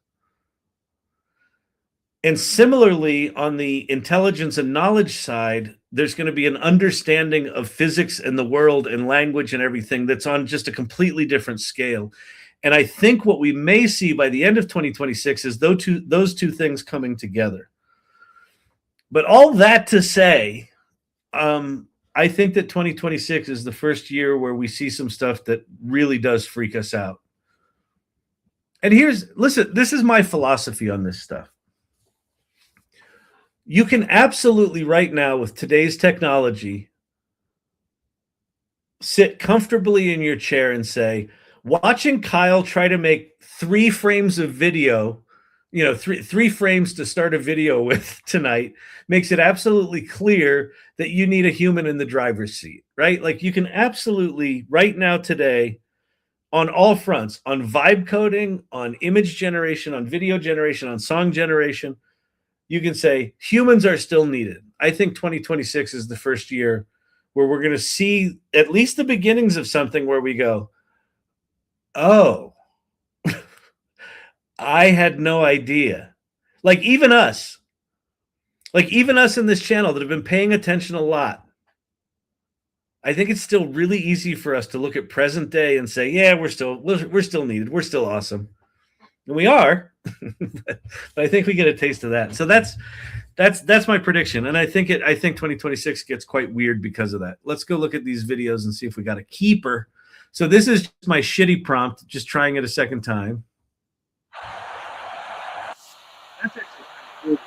And similarly, on the intelligence and knowledge side, there's going to be an understanding of physics and the world and language and everything that's on just a completely different scale. And I think what we may see by the end of 2026 is those two things coming together. But all that to say, I think that 2026 is the first year where we see some stuff that really does freak us out. And listen, this is my philosophy on this stuff. You can absolutely right now with today's technology sit comfortably in your chair and say, watching Kyle try to make 3 frames of video, you know, three frames to start a video with tonight makes it absolutely clear that you need a human in the driver's seat, right? Like you can absolutely right now today on all fronts, on vibe coding, on image generation, on video generation, on song generation, you can say humans are still needed. I think 2026 is the first year where we're going to see at least the beginnings of something where we go, oh, I had no idea. Like even us in this channel that have been paying attention a lot, I think it's still really easy for us to look at present day and say, yeah, we're still needed. We're still awesome. And we are, but I think we get a taste of that. So that's my prediction. And I think 2026 gets quite weird because of that. Let's go look at these videos and see if we got a keeper. So this is my shitty prompt, just trying it a second time. That's actually cool.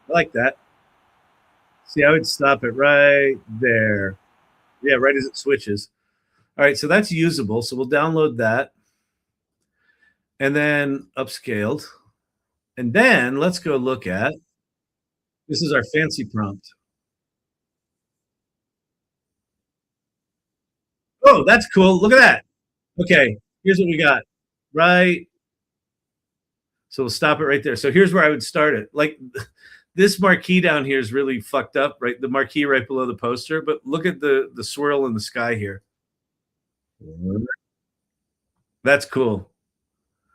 I like that. See, I would stop it right there. Yeah, right as it switches. All right, so that's usable. So we'll download that. And then upscaled. And then let's go look at, this is our fancy prompt. Oh, that's cool. Look at that. Okay, here's what we got. Right. So we'll stop it right there. So here's where I would start it. Like this marquee down here is really fucked up, right? The marquee right below the poster, but look at the swirl in the sky here. That's cool.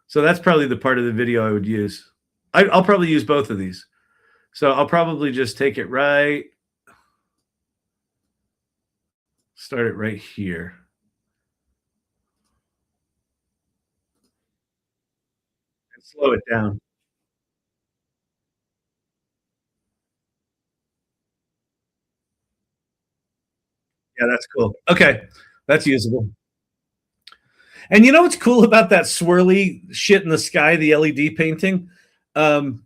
So that's probably the part of the video I would use. I'll probably use both of these. So I'll probably just take it right, start it right here. And slow it down. Yeah, that's cool. Okay, that's usable. And you know what's cool about that swirly shit in the sky, the LED painting? That's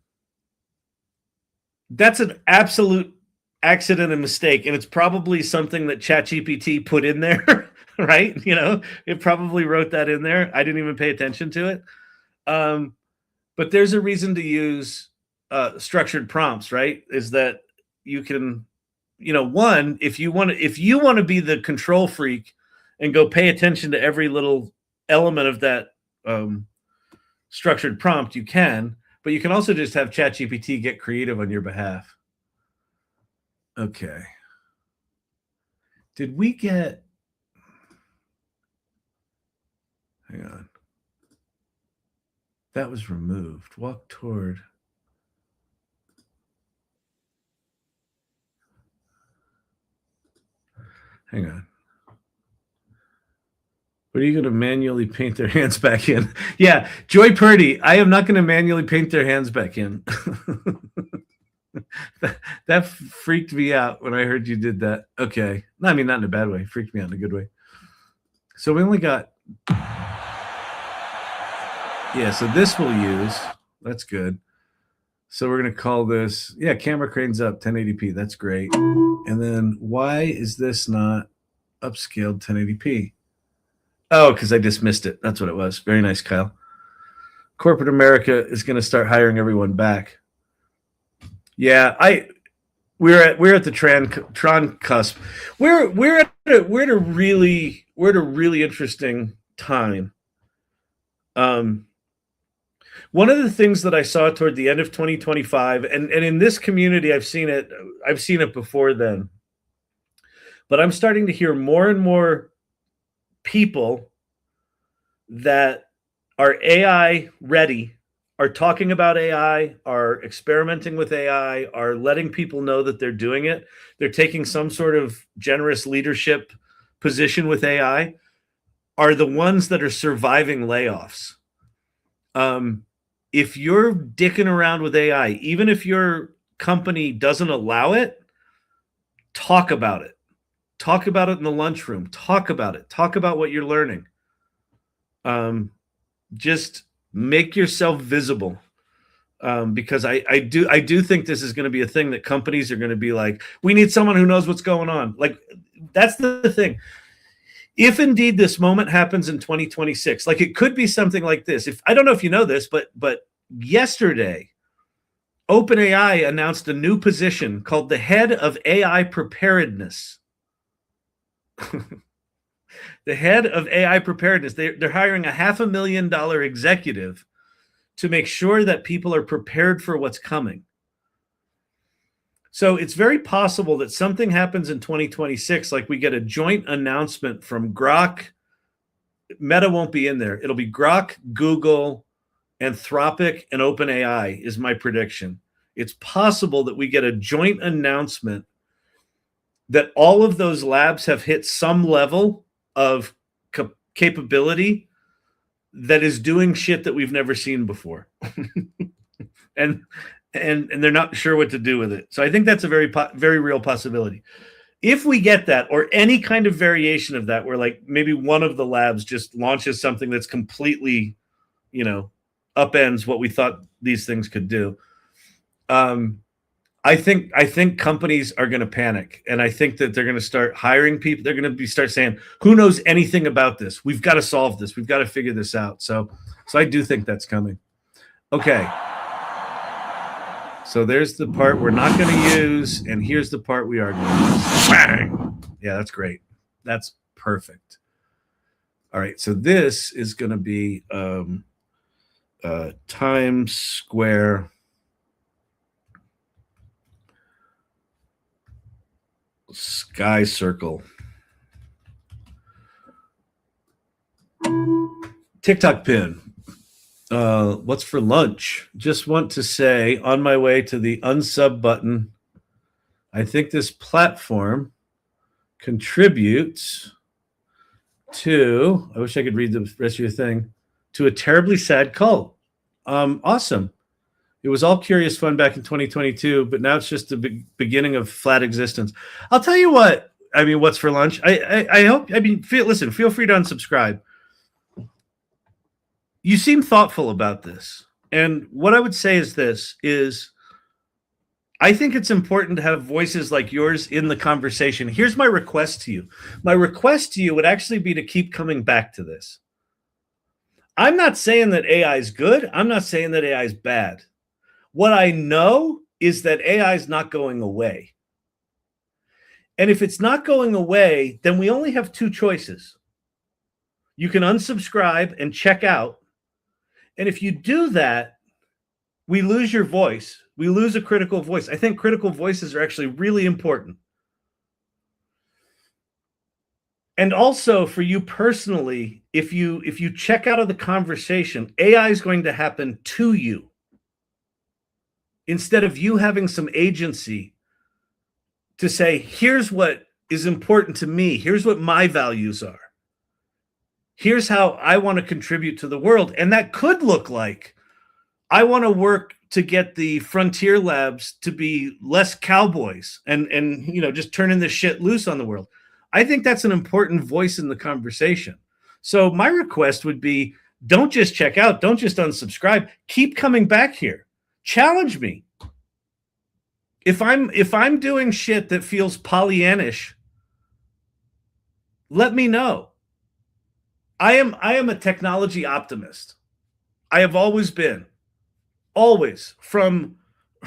an absolute accident and mistake, and it's probably something that ChatGPT put in there, right? You know, it probably wrote that in there. I didn't even pay attention to it. But there's a reason to use structured prompts, right? Is that you can, you know, one, if you want to be the control freak and go pay attention to every little element of that structured prompt, you can. But you can also just have ChatGPT get creative on your behalf. Okay. Did we get... Hang on. That was removed. Walk toward... Hang on. What are you going to manually paint their hands back in? Yeah, Joy Purdy, I am not going to manually paint their hands back in. that freaked me out when I heard you did that. Okay. No, I mean, not in a bad way. It freaked me out in a good way. So we only got... Yeah, so this we'll use. That's good. So we're going to call this... Yeah, camera cranes up, 1080p. That's great. And then why is this not upscaled 1080p? Oh, because I dismissed it. That's what it was. Very nice, Kyle. Corporate America is going to start hiring everyone back. Yeah, we're at the Tron cusp. We're at a really interesting time. One of the things that I saw toward the end of 2025, and in this community, I've seen it before then, but I'm starting to hear more and more people that are AI ready, are talking about AI, are experimenting with AI, are letting people know that they're doing it. They're taking some sort of generous leadership position with AI, are the ones that are surviving layoffs. If you're dicking around with AI, even if your company doesn't allow it, talk about it. Talk about it in the lunchroom. Talk about it. Talk about what you're learning. Just make yourself visible, because I do think this is going to be a thing that companies are going to be like, we need someone who knows what's going on. Like, that's the thing. If indeed this moment happens in 2026, like it could be something like this. If I don't know if you know this, but yesterday, OpenAI announced a new position called the head of AI preparedness. The head of AI preparedness. They're hiring a $500,000 executive to make sure that people are prepared for what's coming. So it's very possible that something happens in 2026, like we get a joint announcement from Grok. Meta won't be in there. It'll be Grok, Google, Anthropic, and OpenAI is my prediction. it's possible that we get a joint announcement that all of those labs have hit some level of capability that is doing shit that we've never seen before. and they're not sure what to do with it. So I think that's a very real possibility. If we get that, or any kind of variation of that, where like maybe one of the labs just launches something that's completely, upends what we thought these things could do, I think companies are going to panic, and I think that they're going to start hiring people. They're going to start saying, "Who knows anything about this? We've got to solve this. We've got to figure this out." So I do think that's coming. Okay. So there's the part we're not going to use, and here's the part we are going to use. Bang! Yeah, that's great. That's perfect. All right, so this is going to be Times Square Sky Circle. TikTok pin. What's for lunch? Just want to say, on my way to the unsub button, I think this platform contributes to, I wish I could read the rest of your thing, to a terribly sad cult. Awesome. It was all curious fun back in 2022, but now it's just the beginning of flat existence. I'll tell you what, what's for lunch? I hope, feel free to unsubscribe. You seem thoughtful about this. And what I would say is this, I think it's important to have voices like yours in the conversation. Here's my request to you. My request to you would actually be to keep coming back to this. I'm not saying that AI is good. I'm not saying that AI is bad. What I know is that AI is not going away. And if it's not going away, then we only have two choices. You can unsubscribe and check out. And if you do that, we lose your voice. We lose a critical voice. I think critical voices are actually really important. And also for you personally, if you check out of the conversation, AI is going to happen to you. Instead of you having some agency to say, here's what is important to me. Here's what my values are. Here's how I want to contribute to the world. And that could look like, I want to work to get the frontier labs to be less cowboys and just turning this shit loose on the world. I think that's an important voice in the conversation. So my request would be, don't just check out. Don't just unsubscribe. Keep coming back here. Challenge me. If I'm doing shit that feels Pollyannish, let me know. I am a technology optimist. I have always been. Always. From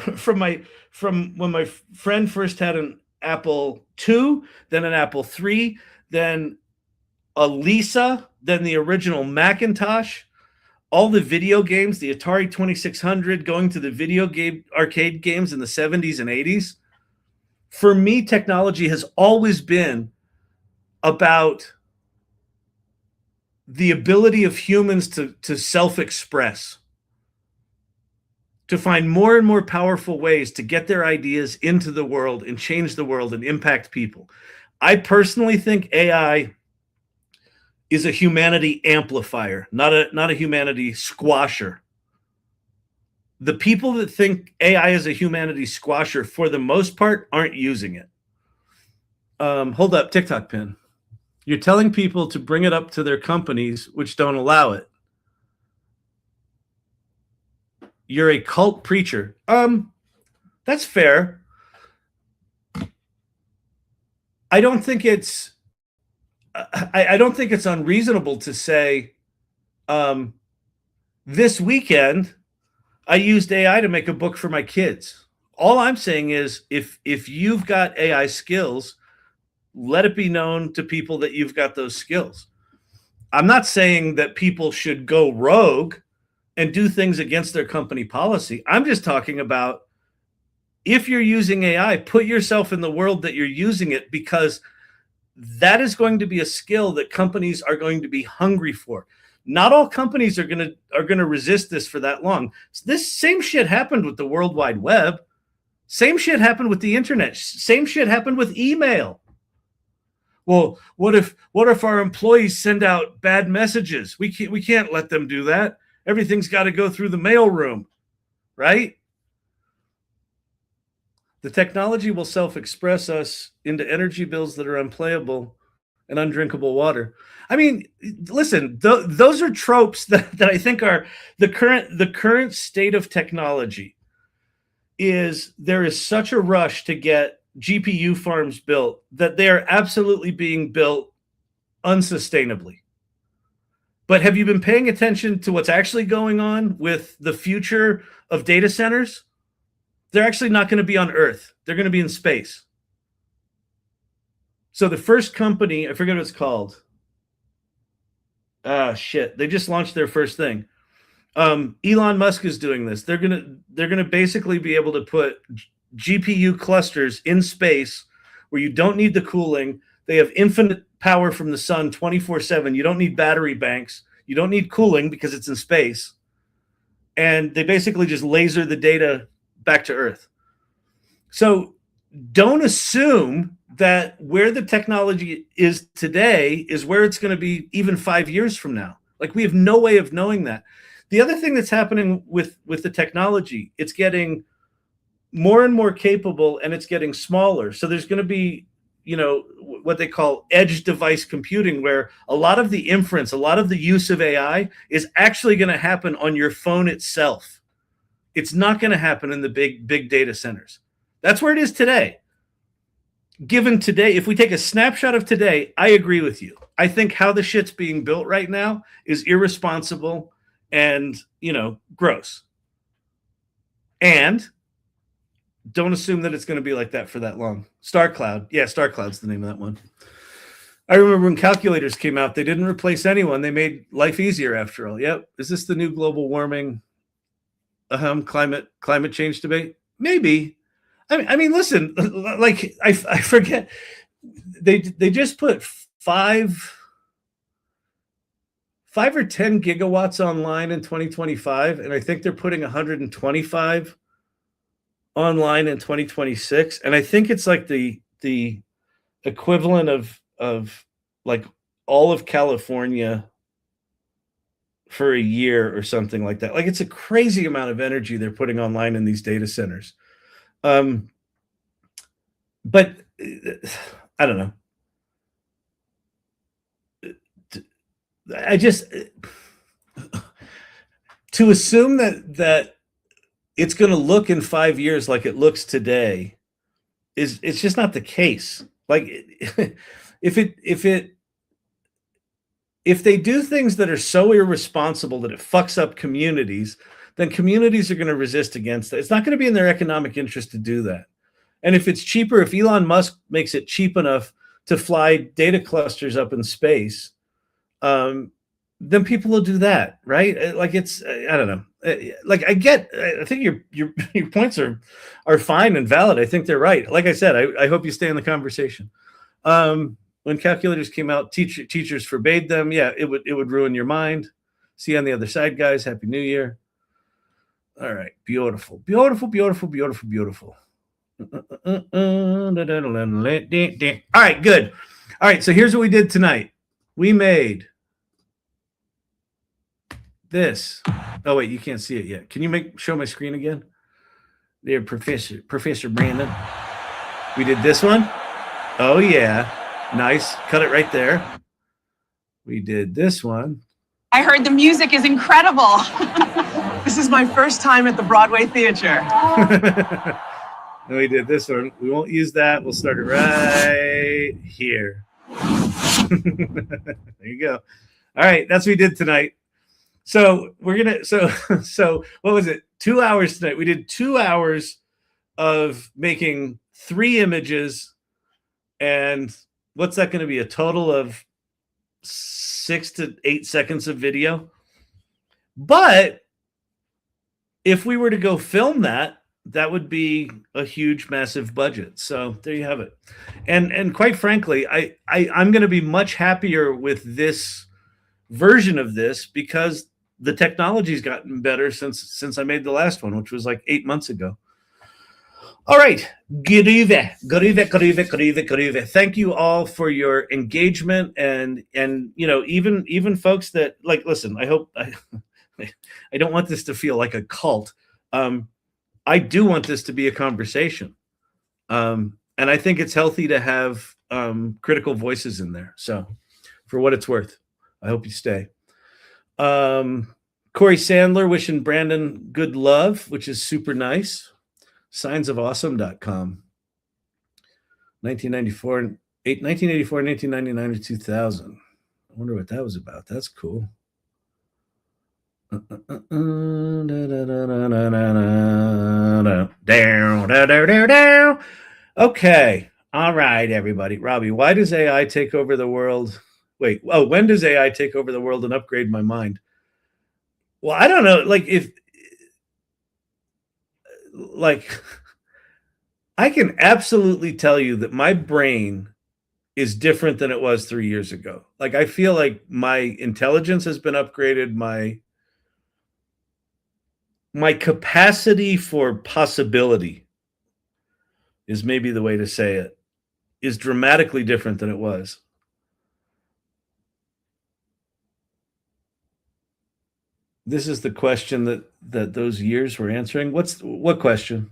when my friend first had an Apple II, then an Apple III, then a Lisa, then the original Macintosh, all the video games, the Atari 2600, going to the video game arcade games in the 70s and 80s. For me, technology has always been about the ability of humans to self-express, to find more and more powerful ways to get their ideas into the world and change the world and impact people. I personally think AI is a humanity amplifier, not a humanity squasher. The people that think AI is a humanity squasher, for the most part, aren't using it. Hold up, TikTok pin. You're telling people to bring it up to their companies, which don't allow it. You're a cult preacher. That's fair. I don't think it's unreasonable to say, this weekend I used AI to make a book for my kids. All I'm saying is, if you've got AI skills, let it be known to people that you've got those skills. I'm not saying that people should go rogue and do things against their company policy. I'm just talking about, if you're using AI, put yourself in the world that you're using it, because that is going to be a skill that companies are going to be hungry for. Not all companies are gonna resist this for that long. This same shit happened with the World Wide Web. Same shit happened with the internet. Same shit happened with email. Well, what if our employees send out bad messages? We can't let them do that. Everything's got to go through the mail room, right? The technology will self-express us into energy bills that are unplayable and undrinkable water. I mean, listen, those are tropes that I think are the current state of technology. There is such a rush to get GPU farms built that they are absolutely being built unsustainably. But have you been paying attention to what's actually going on with the future of data centers? They're actually not going to be on Earth. They're going to be in space. So the first company, I forget what it's called. Shit. They just launched their first thing. Elon Musk is doing this. They're gonna basically be able to put GPU clusters in space where you don't need the cooling. They have infinite power from the sun 24/7. You don't need battery banks. You don't need cooling because it's in space. And they basically just laser the data back to Earth. So don't assume that where the technology is today is where it's going to be even 5 years from now. Like, we have no way of knowing that. The other thing that's happening with the technology, it's getting more and more capable, and it's getting smaller. So there's going to be, what they call edge device computing, where a lot of the inference, a lot of the use of AI is actually going to happen on your phone itself. It's not going to happen in the big data centers. That's where it is today. Given today, if we take a snapshot of today, I agree with you. I think how the shit's being built right now is irresponsible and, gross. And don't assume that it's going to be like that for that long. StarCloud. Yeah, StarCloud's the name of that one. I remember when calculators came out, they didn't replace anyone. They made life easier after all. Yep. Is this the new global warming, climate change debate? Maybe. I mean, listen, like I forget. They just put 5 or 10 gigawatts online in 2025, and I think they're putting 125 online in 2026. And I think it's like the equivalent of like all of California for a year or something like that. Like, it's a crazy amount of energy they're putting online in these data centers. But I don't know. I just, to assume that it's going to look in 5 years like it looks today it's just not the case. Like, if they do things that are so irresponsible that it fucks up communities, then communities are going to resist against it. It's not going to be in their economic interest to do that. And if it's cheaper, if Elon Musk makes it cheap enough to fly data clusters up in space, then people will do that, right? Like, it's, I don't know. Like, I think your points are fine and valid. I think they're right. Like I said, I hope you stay in the conversation. When calculators came out, teachers forbade them. Yeah, it would ruin your mind. See you on the other side, guys. Happy New Year. All right, beautiful, beautiful, beautiful, beautiful, beautiful. All right, good. All right, so here's what we did tonight. We made this. Oh wait, you can't see it yet. Can you show my screen again? There, Professor Brandon. We did this one. Oh yeah, nice. Cut it right there. We did this one. I heard the music is incredible. This is my first time at the Broadway Theater. And we did this one. We won't use that. We'll start it right here. There you go. All right, that's what we did tonight. So we're gonna. So what was it? 2 hours tonight. We did 2 hours of making 3 images, and what's that going to be? A total of 6 to 8 seconds of video. But if we were to go film that, that would be a huge, massive budget. So there you have it. And quite frankly, I'm going to be much happier with this version of this because the technology's gotten better since I made the last one, which was like 8 months ago. All right. Gorive. Thank you all for your engagement and even folks that listen, I hope I don't want this to feel like a cult. I do want this to be a conversation. And I think it's healthy to have critical voices in there. So for what it's worth, I hope you stay. Corey Sandler wishing Brandon good love, which is super nice. Signsofawesome.com. 1984, 1999 to 2000. I wonder what that was about. That's cool. Okay. All right, everybody. Robbie, why does AI take over the world? Wait, when does AI take over the world and upgrade my mind? Well, I don't know. I can absolutely tell you that my brain is different than it was 3 years ago. Like, I feel like my intelligence has been upgraded. My capacity for possibility is maybe the way to say it, is dramatically different than it was. This is the question that those years were answering. What question?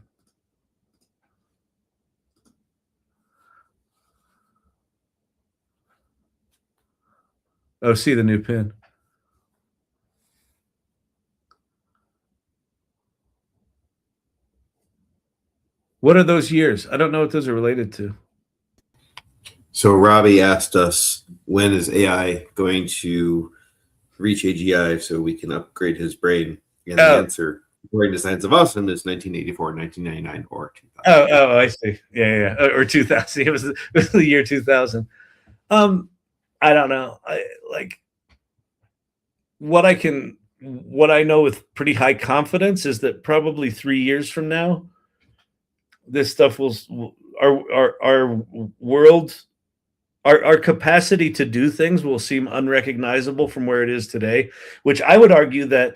Oh, see the new pin. What are those years? I don't know what those are related to. So Robbie asked us, when is AI going to reach AGI so we can upgrade his brain? And the answer, according to Signs of Awesome, is 1984, 1999, or 2000. Oh, I see. Yeah. Or 2000. It was the year 2000. I don't know. What I know with pretty high confidence is that probably 3 years from now, this stuff our world, our capacity to do things will seem unrecognizable from where it is today, which I would argue that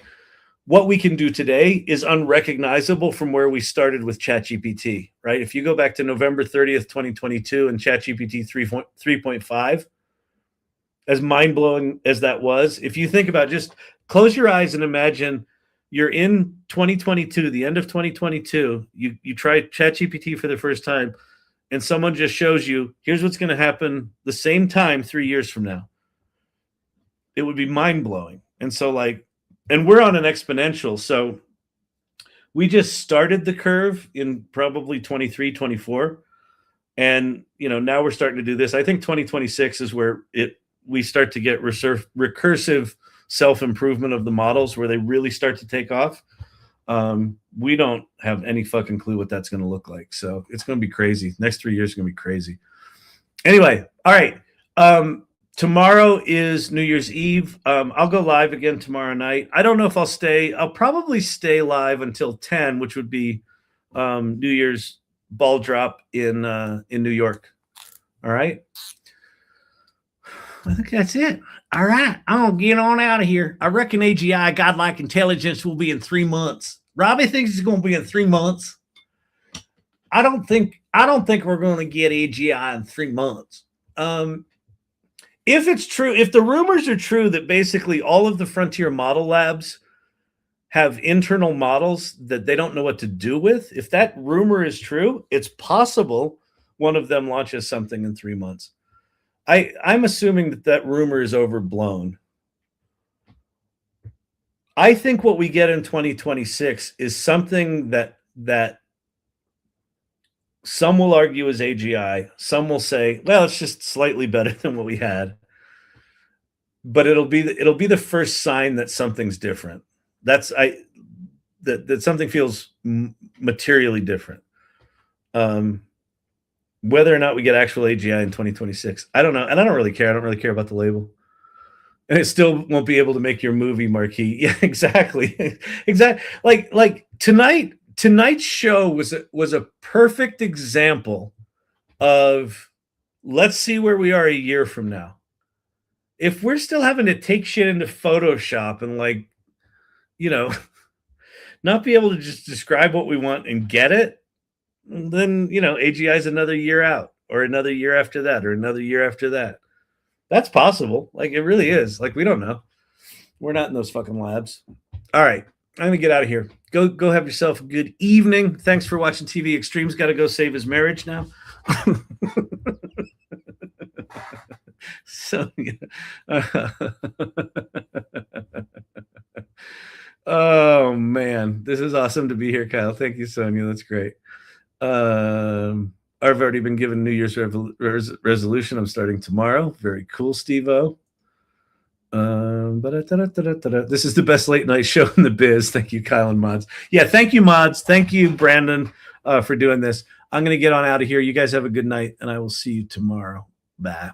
what we can do today is unrecognizable from where we started with ChatGPT, right? If you go back to November 30th, 2022 and ChatGPT 3.5, as mind-blowing as that was, if you think about, just close your eyes and imagine you're in 2022, the end of 2022, you try ChatGPT for the first time, and someone just shows you, here's what's going to happen the same time 3 years from now. It would be mind-blowing. And so and we're on an exponential. So we just started the curve in probably 23, 24. And, now we're starting to do this. I think 2026 is where we start to get recursive self-improvement of the models, where they really start to take off. We don't have any fucking clue what that's going to look like. So it's going to be crazy. Next 3 years are going to be crazy. Anyway, all right. Tomorrow is New Year's Eve. I'll go live again tomorrow night. I don't know if I'll stay. I'll probably stay live until 10, which would be New Year's ball drop in New York. All right. I think that's it. All right. I'm going to get on out of here. I reckon AGI, Godlike Intelligence, will be in 3 months. Robbie thinks it's going to be in 3 months. I don't think we're going to get AGI in 3 months. If it's true, if the rumors are true that basically all of the frontier model labs have internal models that they don't know what to do with, if that rumor is true, it's possible one of them launches something in 3 months. I'm assuming that rumor is overblown. I think what we get in 2026 is something that some will argue is AGI. Some will say, well, it's just slightly better than what we had. But it'll be the first sign that something's different. That something feels materially different. Whether or not we get actual AGI in 2026, I don't know, and I don't really care. I don't really care about the label, and it still won't be able to make your movie marquee. Yeah, exactly. Like tonight's show was a perfect example of, let's see where we are a year from now. if we're still having to take shit into Photoshop and like, you know, not be able to just describe what we want and get it, then, you know, AGI is another year out, or another year after that, or another year after that. That's possible. Like, it really is. Like, we don't know. We're not in those fucking labs. All right. I'm going to get out of here. Go have yourself a good evening. Thanks for watching TV Extreme's got to go save his marriage now. So, yeah. Oh, man. This is awesome to be here, Kyle. Thank you, Sonia. That's great. I've already been given New Year's resolution. I'm starting tomorrow. Very cool, Steve-O. This is the best late night show in the biz. Thank you, Kyle and Mods. Yeah, thank you, Mods. Thank you, Brandon, for doing this. I'm going to get on out of here. You guys have a good night, and I will see you tomorrow. Bye.